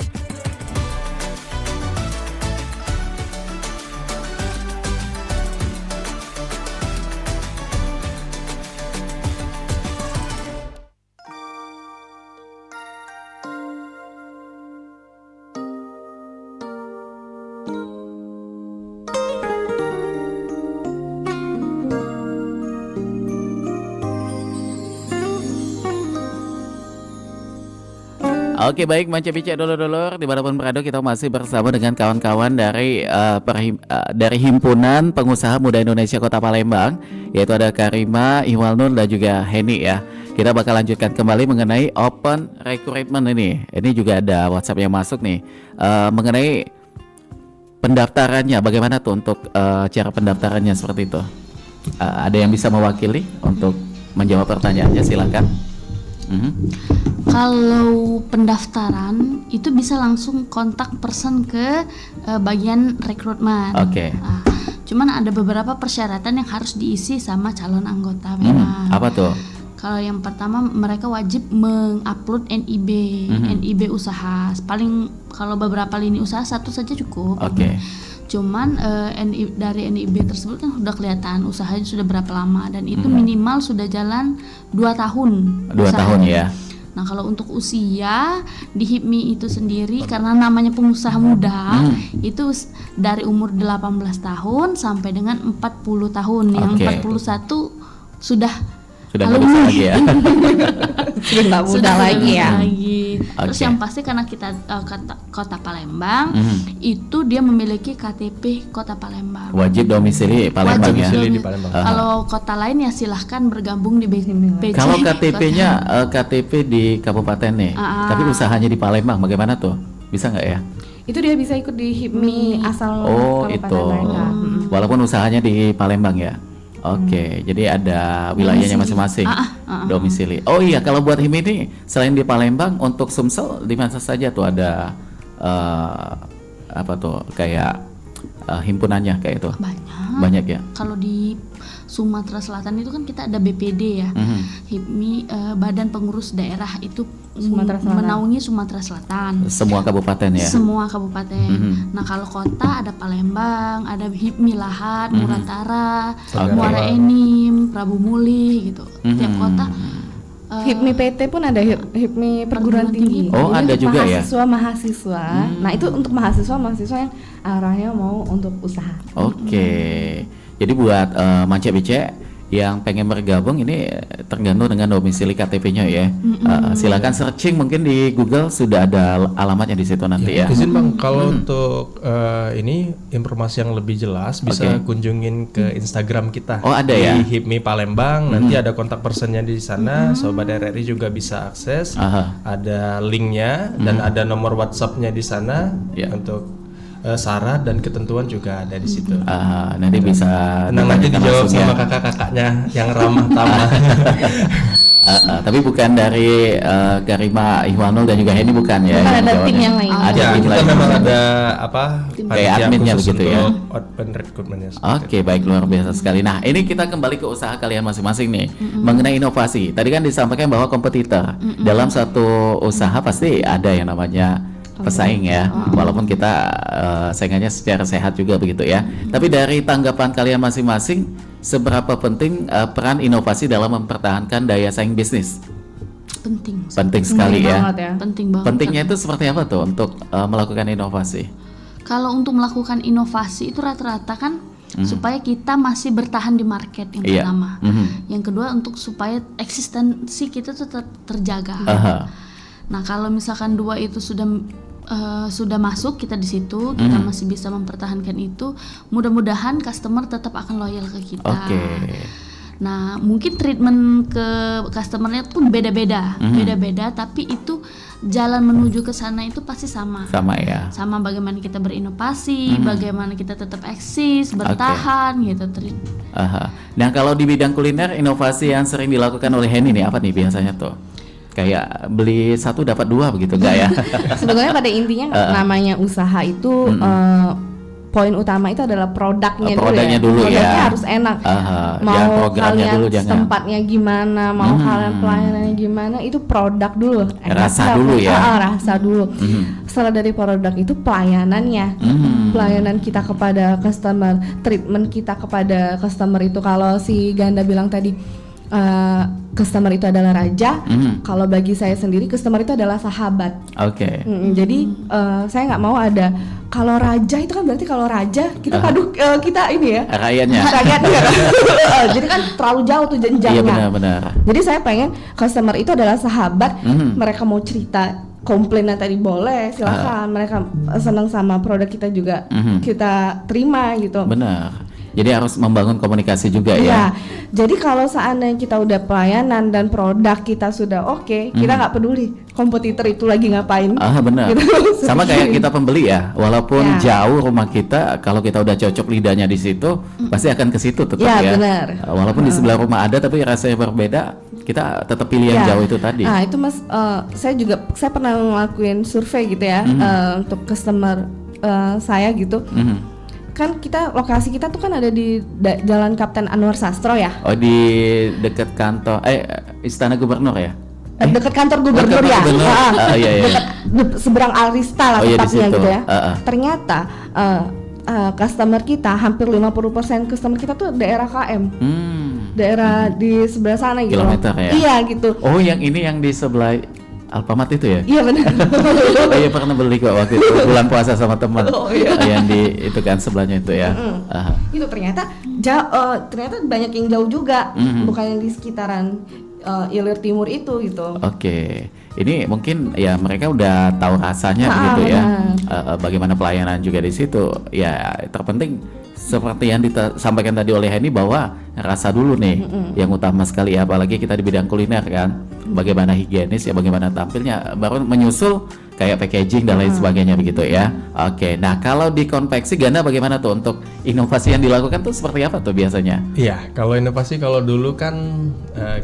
Oke, baik, Manca-Bica dulur-dulur, dimanapun berada kita masih bersama dengan kawan-kawan dari Himpunan Pengusaha Muda Indonesia Kota Palembang, yaitu ada Karima, Ihwalnur dan juga Heni ya. Kita bakal lanjutkan kembali mengenai open recruitment ini. Ini juga ada WhatsApp yang masuk nih mengenai pendaftarannya. Bagaimana tuh untuk cara pendaftarannya seperti itu? Ada yang bisa mewakili untuk menjawab pertanyaannya? Silakan. Kalau pendaftaran itu bisa langsung kontak person ke bagian rekrutmen. Oke. Nah, cuman ada beberapa persyaratan yang harus diisi sama calon anggota memang. Apa tuh? Kalau yang pertama mereka wajib mengupload NIB, NIB usaha. Paling kalau beberapa lini usaha satu saja cukup. Oke. Cuman dari NIB tersebut kan sudah kelihatan usahanya sudah berapa lama dan itu minimal sudah jalan 2 tahun. 2 tahun ya. Nah kalau untuk usia di HIPMI itu sendiri karena namanya pengusaha muda itu dari umur 18 tahun sampai dengan 40 tahun. Yang 41 sudah nggak bisa lagi ya. Sudah nggak muda lagi ya. Terus yang pasti karena kita Kota Palembang itu dia memiliki KTP Kota Palembang. Wajib domisili Palembang ya. Domisili di Palembang. Kalau kota lain ya silahkan bergabung di BC. Kalau KTP-nya KTP di kabupaten nih, tapi usahanya di Palembang, bagaimana tuh? Bisa nggak ya? Itu dia bisa ikut di HIPMI asal kabupaten itu. mereka. Walaupun usahanya di Palembang ya. Oke, jadi ada wilayahnya masing-masing domisili. Oh iya, kalau buat HIPMI ini selain di Palembang, untuk Sumsel di mana saja tuh ada apa tuh kayak himpunannya kayak itu? Banyak ya. Kalau di Sumatera Selatan itu kan kita ada BPD ya, HIPMI Badan Pengurus Daerah itu menaungi Sumatera Selatan. Semua kabupaten ya. Semua kabupaten. Nah kalau kota ada Palembang, ada HIPMI Lahat, Muratara, Muara Enim, Prabu Muli gitu. Tiap kota. HIPMI PT pun ada HIPMI perguruan tinggi. Oh, jadi ada juga ya. Mahasiswa. Nah itu untuk mahasiswa yang arahnya mau untuk usaha. Oke. Jadi buat Manca-Bica yang pengen bergabung ini tergantung dengan domisili KTP-nya ya. Silakan searching mungkin di Google sudah ada alamatnya di situ nanti ya. Izin Bang, kalau untuk ini informasi yang lebih jelas bisa kunjungin ke Instagram kita. Oh, ada ya. Di HIPMI Palembang, nanti ada kontak personnya di sana. Sobat RRI juga bisa akses. Ada linknya dan ada nomor WhatsApp-nya di sana untuk syarat dan ketentuan juga ada di situ. Nanti bisa nanti dijawab sama kakak-kakaknya yang ramah tamah. Tapi bukan dari Karima, Ihwanul dan juga Heni bukan ya? Bukan, ada tim yang lain. Ada tim kita lain. memang ada kayak adminnya begitu ya. Open recruitment-nya. Oke, baik, luar biasa sekali. Nah, ini kita kembali ke usaha kalian masing-masing nih mengenai inovasi. Tadi kan disampaikan bahwa kompetitor dalam satu usaha pasti ada yang namanya pesaing ya, walaupun kita saingannya secara sehat juga begitu ya. Tapi dari tanggapan kalian masing-masing, seberapa penting peran inovasi dalam mempertahankan daya saing bisnis? Penting sekali ya. Penting banget. Pentingnya itu seperti apa tuh untuk melakukan inovasi? Kalau untuk melakukan inovasi itu rata-rata kan supaya kita masih bertahan di market yang pertama. Yang kedua untuk supaya eksistensi kita tetap terjaga. Nah kalau misalkan dua itu sudah masuk kita di situ, kita masih bisa mempertahankan itu, mudah-mudahan customer tetap akan loyal ke kita. Nah mungkin treatment ke customernya tuh beda-beda, tapi itu jalan menuju ke sana itu pasti sama ya. Sama bagaimana kita berinovasi, bagaimana kita tetap eksis, bertahan gitu. Nah kalau di bidang kuliner, inovasi yang sering dilakukan oleh Heni nih apa nih biasanya tuh? Kayak beli 1 dapat 2 begitu enggak ya? Sebetulnya pada intinya namanya usaha itu poin utama itu adalah produknya dulu ya. Produknya harus enak. Mau kalian tempatnya gimana, mau kalian pelayanannya gimana, itu produk dulu. Rasa dulu ya. Rasa dulu. Setelah dari produk itu pelayanannya. Pelayanan kita kepada customer, treatment kita kepada customer itu, kalau si Ganda bilang tadi customer itu adalah raja. Kalau bagi saya sendiri customer itu adalah sahabat. Jadi saya nggak mau ada, kalau raja itu kan berarti kalau raja kita kita ini ya rakyatnya. Jadi kan terlalu jauh tuh jenjangnya. Iya benar. Jadi saya pengen customer itu adalah sahabat. Mereka mau cerita komplainnya tadi boleh, silakan. Mereka senang sama produk kita juga, kita terima gitu. Benar. Jadi harus membangun komunikasi juga ya. Iya. Jadi kalau seandainya kita udah pelayanan dan produk kita sudah oke, kita nggak peduli kompetitor itu lagi ngapain. Benar. Gitu. Sama kayak kita pembeli ya. Walaupun jauh rumah kita, kalau kita udah cocok lidahnya di situ, pasti akan ke situ tetap ya. Benar. Walaupun di sebelah rumah ada tapi rasanya berbeda, kita tetap pilih yang jauh itu tadi. Itu Mas, saya pernah ngelakuin survei gitu ya untuk customer saya gitu. Kan lokasi kita tuh kan ada di Jalan Kapten Anwar Sastro ya. Oh, di dekat kantor Istana Gubernur ya? Dekat kantor gubernur ya. Iya. Dekat seberang Arista lah tepatnya gitu ya. Ternyata customer kita hampir 50% customer kita tuh daerah KM. Daerah di sebelah sana gitu. Kilometer ya. Iya gitu. Oh, yang ini yang di sebelah Alfamart itu ya? Iya benar. Iya pernah beli kok waktu itu bulan puasa sama teman. Yang di itu kan sebelahnya itu ya. Itu ternyata ternyata banyak yang jauh juga, bukan yang di sekitaran Ilir Timur itu gitu. Oke. Ini mungkin ya mereka udah tahu rasanya gitu ya. Bagaimana pelayanan juga di situ. Ya terpenting seperti yang disampaikan tadi oleh Henny bahwa rasa dulu nih yang utama sekali ya, apalagi kita di bidang kuliner kan. Bagaimana higienis ya, bagaimana tampilnya, baru menyusul kayak packaging dan lain sebagainya begitu ya. Oke. Nah, kalau di konveksi Ganda bagaimana tuh untuk inovasi yang dilakukan tuh seperti apa tuh biasanya? Iya, kalau inovasi kalau dulu kan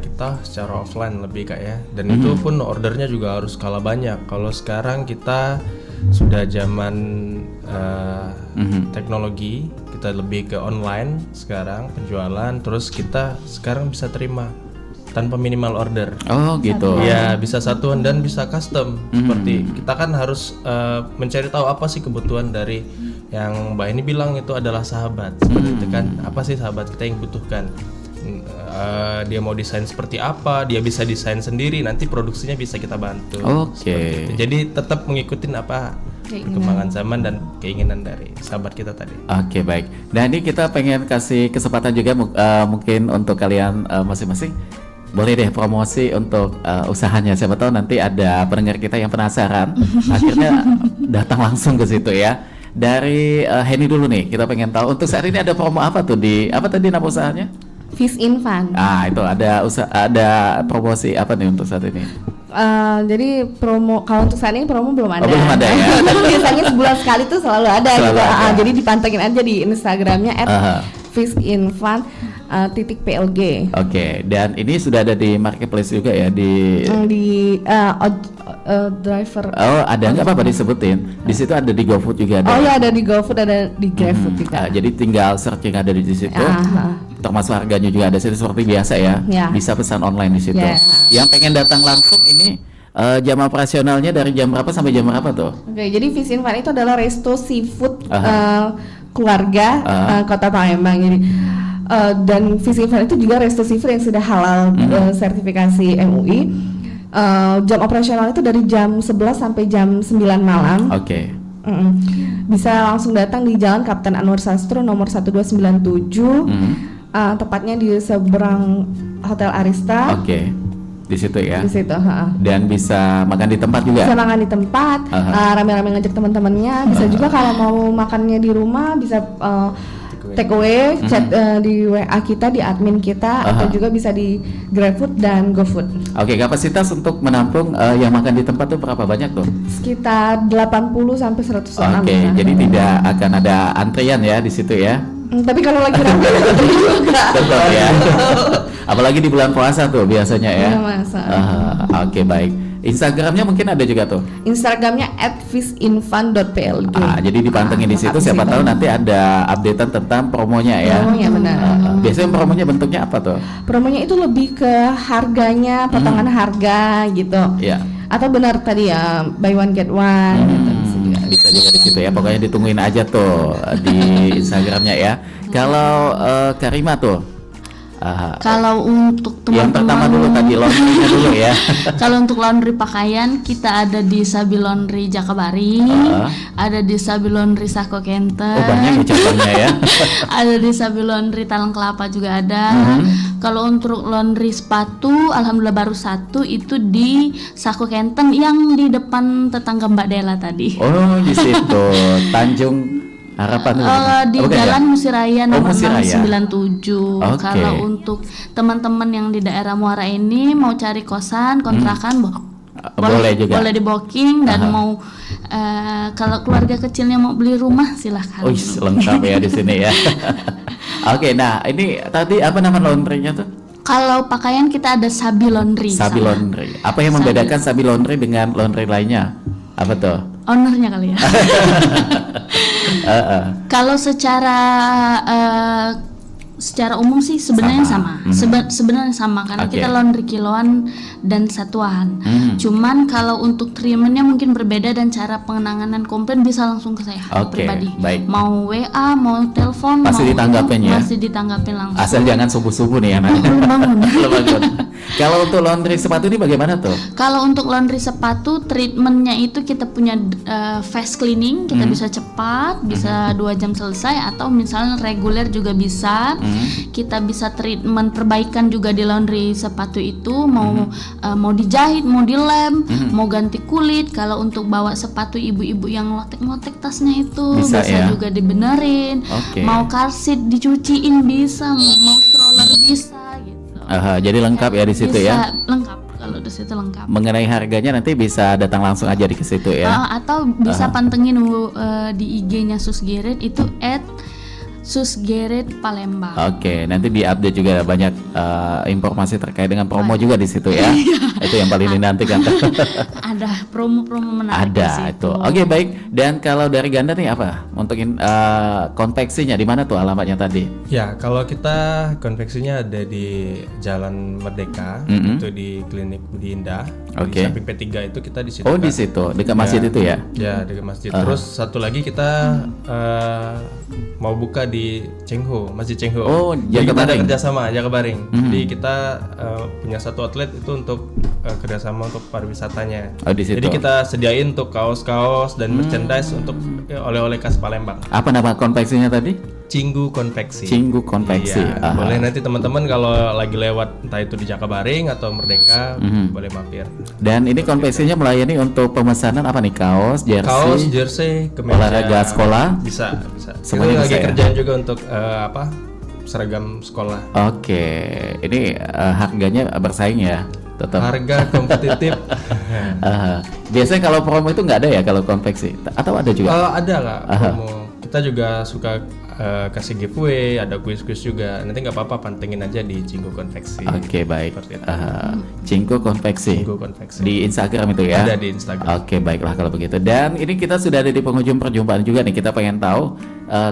kita secara offline lebih kayak dan itu pun ordernya juga harus skala banyak. Kalau sekarang kita sudah zaman teknologi, kita lebih ke online sekarang penjualan, terus kita sekarang bisa terima tanpa minimal order. Oh gitu. Ya bisa satuan dan bisa custom. Seperti kita kan harus mencari tahu apa sih kebutuhan dari yang Mbak ini bilang itu adalah sahabat. Seperti itu kan, apa sih sahabat kita yang butuhkan. Dia mau desain seperti apa, dia bisa desain sendiri, nanti produksinya bisa kita bantu. Oke. Jadi tetap mengikutin apa perkembangan zaman dan keinginan dari sahabat kita tadi. Oke, baik. Nah ini kita pengen kasih kesempatan juga mungkin untuk kalian masing-masing. Boleh deh promosi untuk usahanya. Siapa tahu nanti ada pendengar kita yang penasaran, akhirnya datang langsung ke situ ya. Dari Henny dulu nih, kita pengen tahu untuk saat ini ada promo apa tuh di apa tadi nama usahanya? Fish in Fun. Itu ada promosi apa nih untuk saat ini? Jadi promo kalau untuk saat ini promo belum ada. Belum ada ya. Tapi biasanya sebulan sekali tuh selalu ada Selalu gitu. ada. Jadi dipantengin aja di Instagramnya @fishinfun _PLG. Oke, dan ini sudah ada di marketplace juga ya di driver. Oh, ada nggak apa-apa disebutin. Di situ ada di GoFood juga ada. Oh ya, ada di GoFood, ada di GrabFood juga. Jadi tinggal searching ada di situ. Termasuk harganya juga ada situ seperti biasa ya. Bisa pesan online di situ. Yang pengen datang langsung ini jam operasionalnya dari jam berapa sampai jam berapa tuh? Oke, jadi Fish in Fun itu adalah resto seafood keluarga Kota Palembang. Jadi dan Fish in Fun itu juga resto seafood yang sudah halal sertifikasi MUI. Jam operasional itu dari jam 11 sampai jam 9 malam. Oke. Bisa langsung datang di Jalan Kapten Anwar Sastro nomor 1297. Tepatnya di seberang Hotel Arista. Oke. Di situ ya. Di situ, Dan bisa makan di tempat juga. Bisa makan di tempat, rame-rame ngajak teman-temannya. Bisa juga kalau mau makannya di rumah bisa take away, chat di WA kita, di admin kita, atau juga bisa di GrabFood dan GoFood. Oke, kapasitas untuk menampung yang makan di tempat tuh berapa banyak tuh? Sekitar 80 sampai 100 orang. Oke, jadi tidak akan ada antrian ya di situ ya. Tapi kalau lagi rame juga. Tetap ya. Apalagi di bulan puasa tuh biasanya ya. Iya, Mas. Oke, baik. Instagramnya mungkin ada juga tuh. Instagramnya @fishinfun.plg. Jadi dipantengin di situ, siapa tahu nanti ada updatean tentang promonya ya. Promonya benar. Biasanya promonya bentuknya apa tuh? Promonya itu lebih ke harganya, potongan harga gitu. Iya. Atau benar tadi ya buy one get one. Bisa juga di situ ya. Pokoknya ditungguin aja tuh di Instagramnya ya. Kalau Karima tuh Kalau untuk yang pertama dulu tadi laundry dulu ya. Kalau untuk laundry pakaian kita ada di Sabi Laundry Jakabaring, ada di Sabi Laundry Sako Kenten. Oh banyak ya contohnya ya. Ada di Sabi Laundry Talang Kelapa juga ada. Kalau untuk laundry sepatu, alhamdulillah baru satu itu di Sako Kenten yang di depan tetangga Mbak Dela tadi. Oh di situ Tanjung Harapan di Jalan Musiraya nomor Musiraya. 97. Kalau untuk teman-teman yang di daerah Muara ini mau cari kosan, kontrakan boleh juga. Boleh di booking dan mau kalau keluarga kecilnya mau beli rumah silahkan. Oh, lengkap ya di sini ya. Oke, nah ini tadi apa nama laundrynya tuh? Kalau pakaian kita ada Sabi Laundry. Sabi Laundry. Apa yang membedakan Sabi Laundry dengan laundry lainnya? Apa tuh? Ownernya kali ya. Kalau secara umum sih sebenarnya sama. Sebenarnya sama karena kita laundry kiloan dan satuan. Cuman kalau untuk treatmentnya mungkin berbeda dan cara penanganan komplain bisa langsung ke saya pribadi. Baik. Mau WA, mau telepon, pasti ditanggapin ya. Pasti ditanggapin langsung. Asal jangan subuh-subuh nih ya. Belum bangun. Kalau untuk laundry sepatu ini bagaimana tuh? Kalau untuk laundry sepatu treatmentnya itu kita punya fast cleaning, kita bisa cepat, bisa 2 jam selesai atau misalnya reguler juga bisa. Kita bisa treatment perbaikan juga di laundry sepatu itu mau dijahit, mau dilem, mau ganti kulit. Kalau untuk bawa sepatu ibu-ibu yang ngotek-ngotek tasnya itu bisa juga dibenerin. Mau car seat dicuciin bisa, mau stroller bisa gitu. Jadi lengkap ya di situ bisa, ya. Lengkap. Kalau di situ lengkap. Mengenai harganya nanti bisa datang langsung aja di situ ya. Atau bisa pantengin di IG-nya Susgeret itu @Susgeret Palembang. Oke, nanti di-update juga banyak informasi terkait dengan promo juga di situ ya. Itu yang paling dinantikan. Ada promo-promo menarik di Ada situ. itu. Oke, baik. Dan kalau dari Ganda nih apa? Untuk konveksinya di mana tuh alamatnya tadi? Ya, kalau kita konveksinya ada di Jalan Merdeka, itu di Klinik Budi Indah. Di samping P3 itu kita di situ. Oh, di situ, dekat masjid itu ya? Ya, dekat masjid. Terus satu lagi kita mau buka di Cengho, Masjid Cengho. Oh, jadi kita ada Jakabaring. kerjasama Jakabaring. Jadi kita punya satu outlet itu untuk kerjasama untuk pariwisatanya. Oh, di situ. Jadi kita sediain untuk kaos-kaos dan merchandise untuk oleh-oleh khas Palembang. Apa nama konveksinya tadi? Cinggu Konveksi. Cinggu Konveksi. Iya, boleh nanti teman-teman kalau lagi lewat entah itu di Jakabaring atau Merdeka boleh mampir. Dan ini konveksinya melayani untuk pemesanan apa nih? Kaos, jersey, kemeja, olahraga sekolah? Bisa. Semuanya Kita lagi bisa, kerjaan juga untuk seragam sekolah. Oke, ini harganya bersaing ya? Tetap. Harga kompetitif. Biasanya kalau promo itu nggak ada ya kalau konveksi? Atau ada juga? Ada lah promo. Kita juga suka kasih giveaway, ada kuis-kuis juga. Nanti nggak apa-apa, pantengin aja di Cinggu Konveksi. Oke, baik. Cinggu Konveksi. Cinggu Konveksi. Di Instagram itu ya? Ada di Instagram. Oke, baiklah kalau begitu. Dan ini kita sudah ada di penghujung perjumpaan juga nih. Kita pengen tahu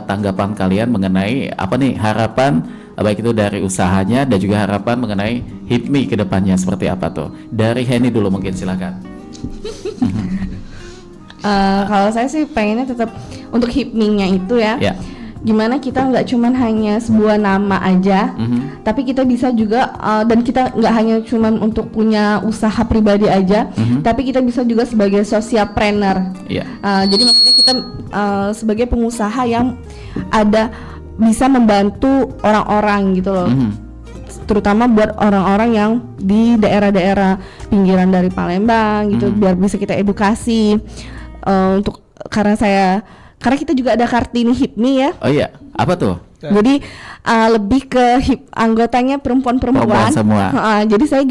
tanggapan kalian mengenai apa nih harapan baik itu dari usahanya dan juga harapan mengenai HIPMI ke depannya seperti apa tuh. Dari Henny dulu mungkin silakan. Kalau saya sih pengennya tetap untuk HIPMI-nya itu ya. Gimana kita nggak cuman hanya sebuah nama aja, tapi kita bisa juga dan kita nggak hanya cuman untuk punya usaha pribadi aja, tapi kita bisa juga sebagai socialpreneur. Jadi maksudnya kita sebagai pengusaha yang bisa membantu orang-orang gitu loh. Terutama buat orang-orang yang di daerah-daerah pinggiran dari Palembang gitu, biar bisa kita edukasi karena kita juga ada Kartini HIPMI ya. Oh iya, apa tuh? Jadi lebih ke anggotanya perempuan-perempuan semua. Jadi saya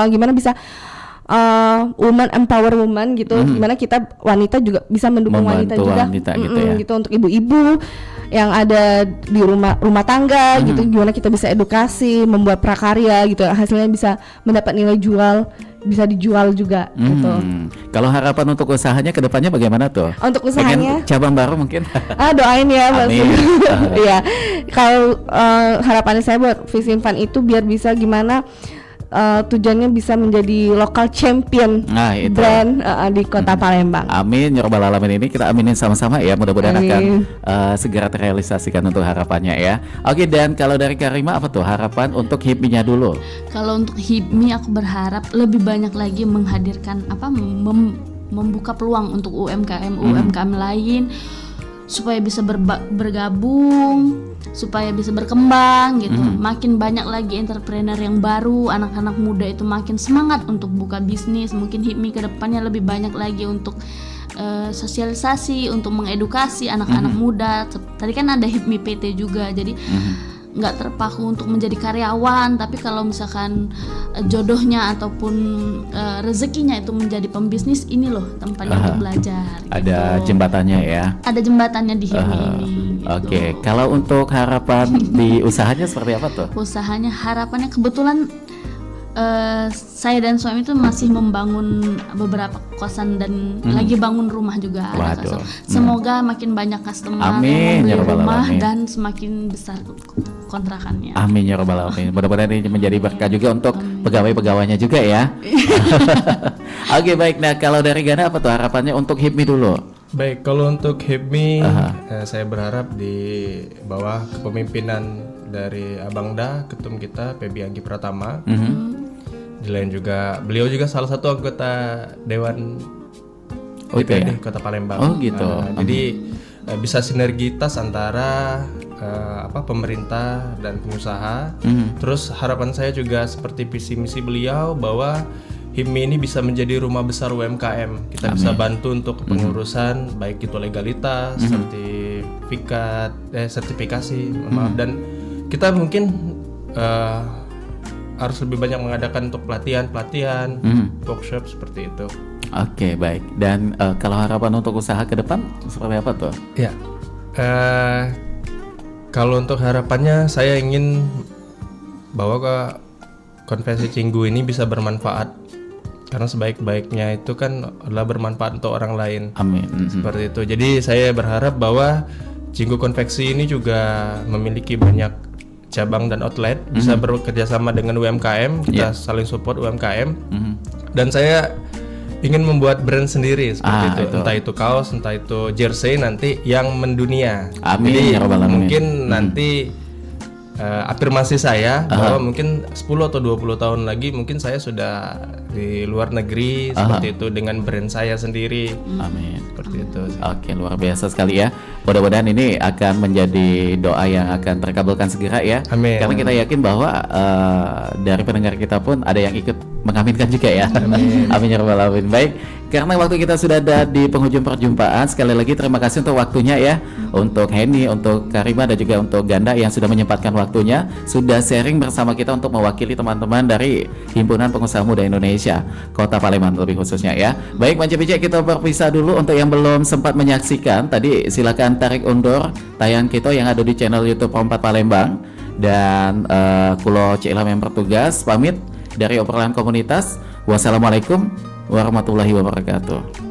gimana bisa woman empower woman gitu, gimana kita wanita juga bisa mendukung wanita juga, gitu ya. Gitu untuk ibu-ibu yang ada di rumah tangga gitu, gimana kita bisa edukasi, membuat prakarya gitu, hasilnya bisa mendapat nilai jual, bisa dijual juga gitu. Kalau harapan untuk usahanya ke depannya bagaimana tuh? Untuk usahanya pengen cabang baru mungkin? Doain ya Mas. Amin. Iya. Kalau harapannya saya buat Visin Fund itu biar bisa gimana tujuannya bisa menjadi local champion itu. brand di Kota Palembang. Amin ya rabbal alamin, ini kita aminin sama-sama ya, mudah-mudahan Amin. akan segera terrealisasikan untuk harapannya ya. Oke, dan kalau dari Karima apa tuh harapan untuk HIPMI-nya dulu? Kalau untuk HIPMI aku berharap lebih banyak lagi menghadirkan membuka peluang untuk UMKM lain supaya bisa bergabung, supaya bisa berkembang gitu. Makin banyak lagi entrepreneur yang baru, anak-anak muda itu makin semangat untuk buka bisnis. Mungkin HIPMI ke depannya lebih banyak lagi untuk sosialisasi, untuk mengedukasi anak-anak muda. Tadi kan ada HIPMI PT juga, jadi nggak terpaku untuk menjadi karyawan, tapi kalau misalkan jodohnya ataupun rezekinya itu menjadi pembisnis, ini loh tempatnya untuk belajar. Ada gitu. jembatannya ya. Ada jembatannya di HIPMI ini. Gitu. Oke, kalau untuk harapan di usahanya seperti apa tuh? Usahanya harapannya kebetulan saya dan suami itu masih membangun beberapa kosan dan lagi bangun rumah juga. Waduh. Semoga makin banyak customer Amin, ya yang membeli rabbal rumah alamin. dan semakin besar kontrakannya. Amin ya rabbal alamin. Mudah-mudahan ini menjadi berkah juga untuk pegawai-pegawainya juga ya. Oke, baik. Nah, kalau dari Gana apa tuh harapannya untuk HIPMI dulu? Baik, kalau untuk HIPMI saya berharap di bawah kepemimpinan dari Abang Da, ketum kita Pebi Anggi Pratama. Di lain juga beliau juga salah satu anggota Dewan DPRD Kota Palembang. Oh gitu. Jadi bisa sinergitas antara pemerintah dan pengusaha. Terus harapan saya juga seperti visi misi beliau bahwa HIPMI ini bisa menjadi rumah besar UMKM. Kita bisa bantu untuk pengurusan baik itu legalitas, sertifikasi, dan kita mungkin harus lebih banyak mengadakan untuk pelatihan, workshop seperti itu. Oke, baik. Dan kalau harapan untuk usaha ke depan seperti apa tuh? Ya, kalau untuk harapannya saya ingin bahwa konvensi Cinggu ini bisa bermanfaat, karena sebaik-baiknya itu kan adalah bermanfaat untuk orang lain. Amin. Seperti itu. Jadi saya berharap bahwa Cinggu Konveksi ini juga memiliki banyak cabang dan outlet, bisa bekerja sama dengan UMKM, kita saling support UMKM. Dan saya ingin membuat brand sendiri seperti itu. Entah itu kaos, entah itu jersey nanti yang mendunia. Amin. Jadi ya rabbal alamin. mungkin nanti afirmasi saya bahwa mungkin 10 atau 20 tahun lagi mungkin saya sudah di luar negeri seperti itu dengan brand saya sendiri. Amin. Seperti itu sih. Oke, luar biasa sekali ya. Mudah-mudahan ini akan menjadi doa yang akan terkabulkan segera ya. Amin. Karena kita yakin bahwa dari pendengar kita pun ada yang ikut mengaminkan juga ya. Amin. Amin ya rabbal alamin. Baik, karena waktu kita sudah ada di penghujung perjumpaan, sekali lagi terima kasih untuk waktunya ya. Untuk Henny, untuk Karima dan juga untuk Ganda yang sudah menyempatkan waktunya, sudah sharing bersama kita untuk mewakili teman-teman dari Himpunan Pengusaha Muda Indonesia Kota Palembang lebih khususnya ya. Baik, Manca-Bica, kita berpisah dulu. Untuk yang belum sempat menyaksikan tadi, silakan tarik undur tayangan kita yang ada di channel YouTube Pompat Palembang. Dan Kulo Cilham yang bertugas pamit dari obrolan komunitas. Wassalamualaikum warahmatullahi wabarakatuh.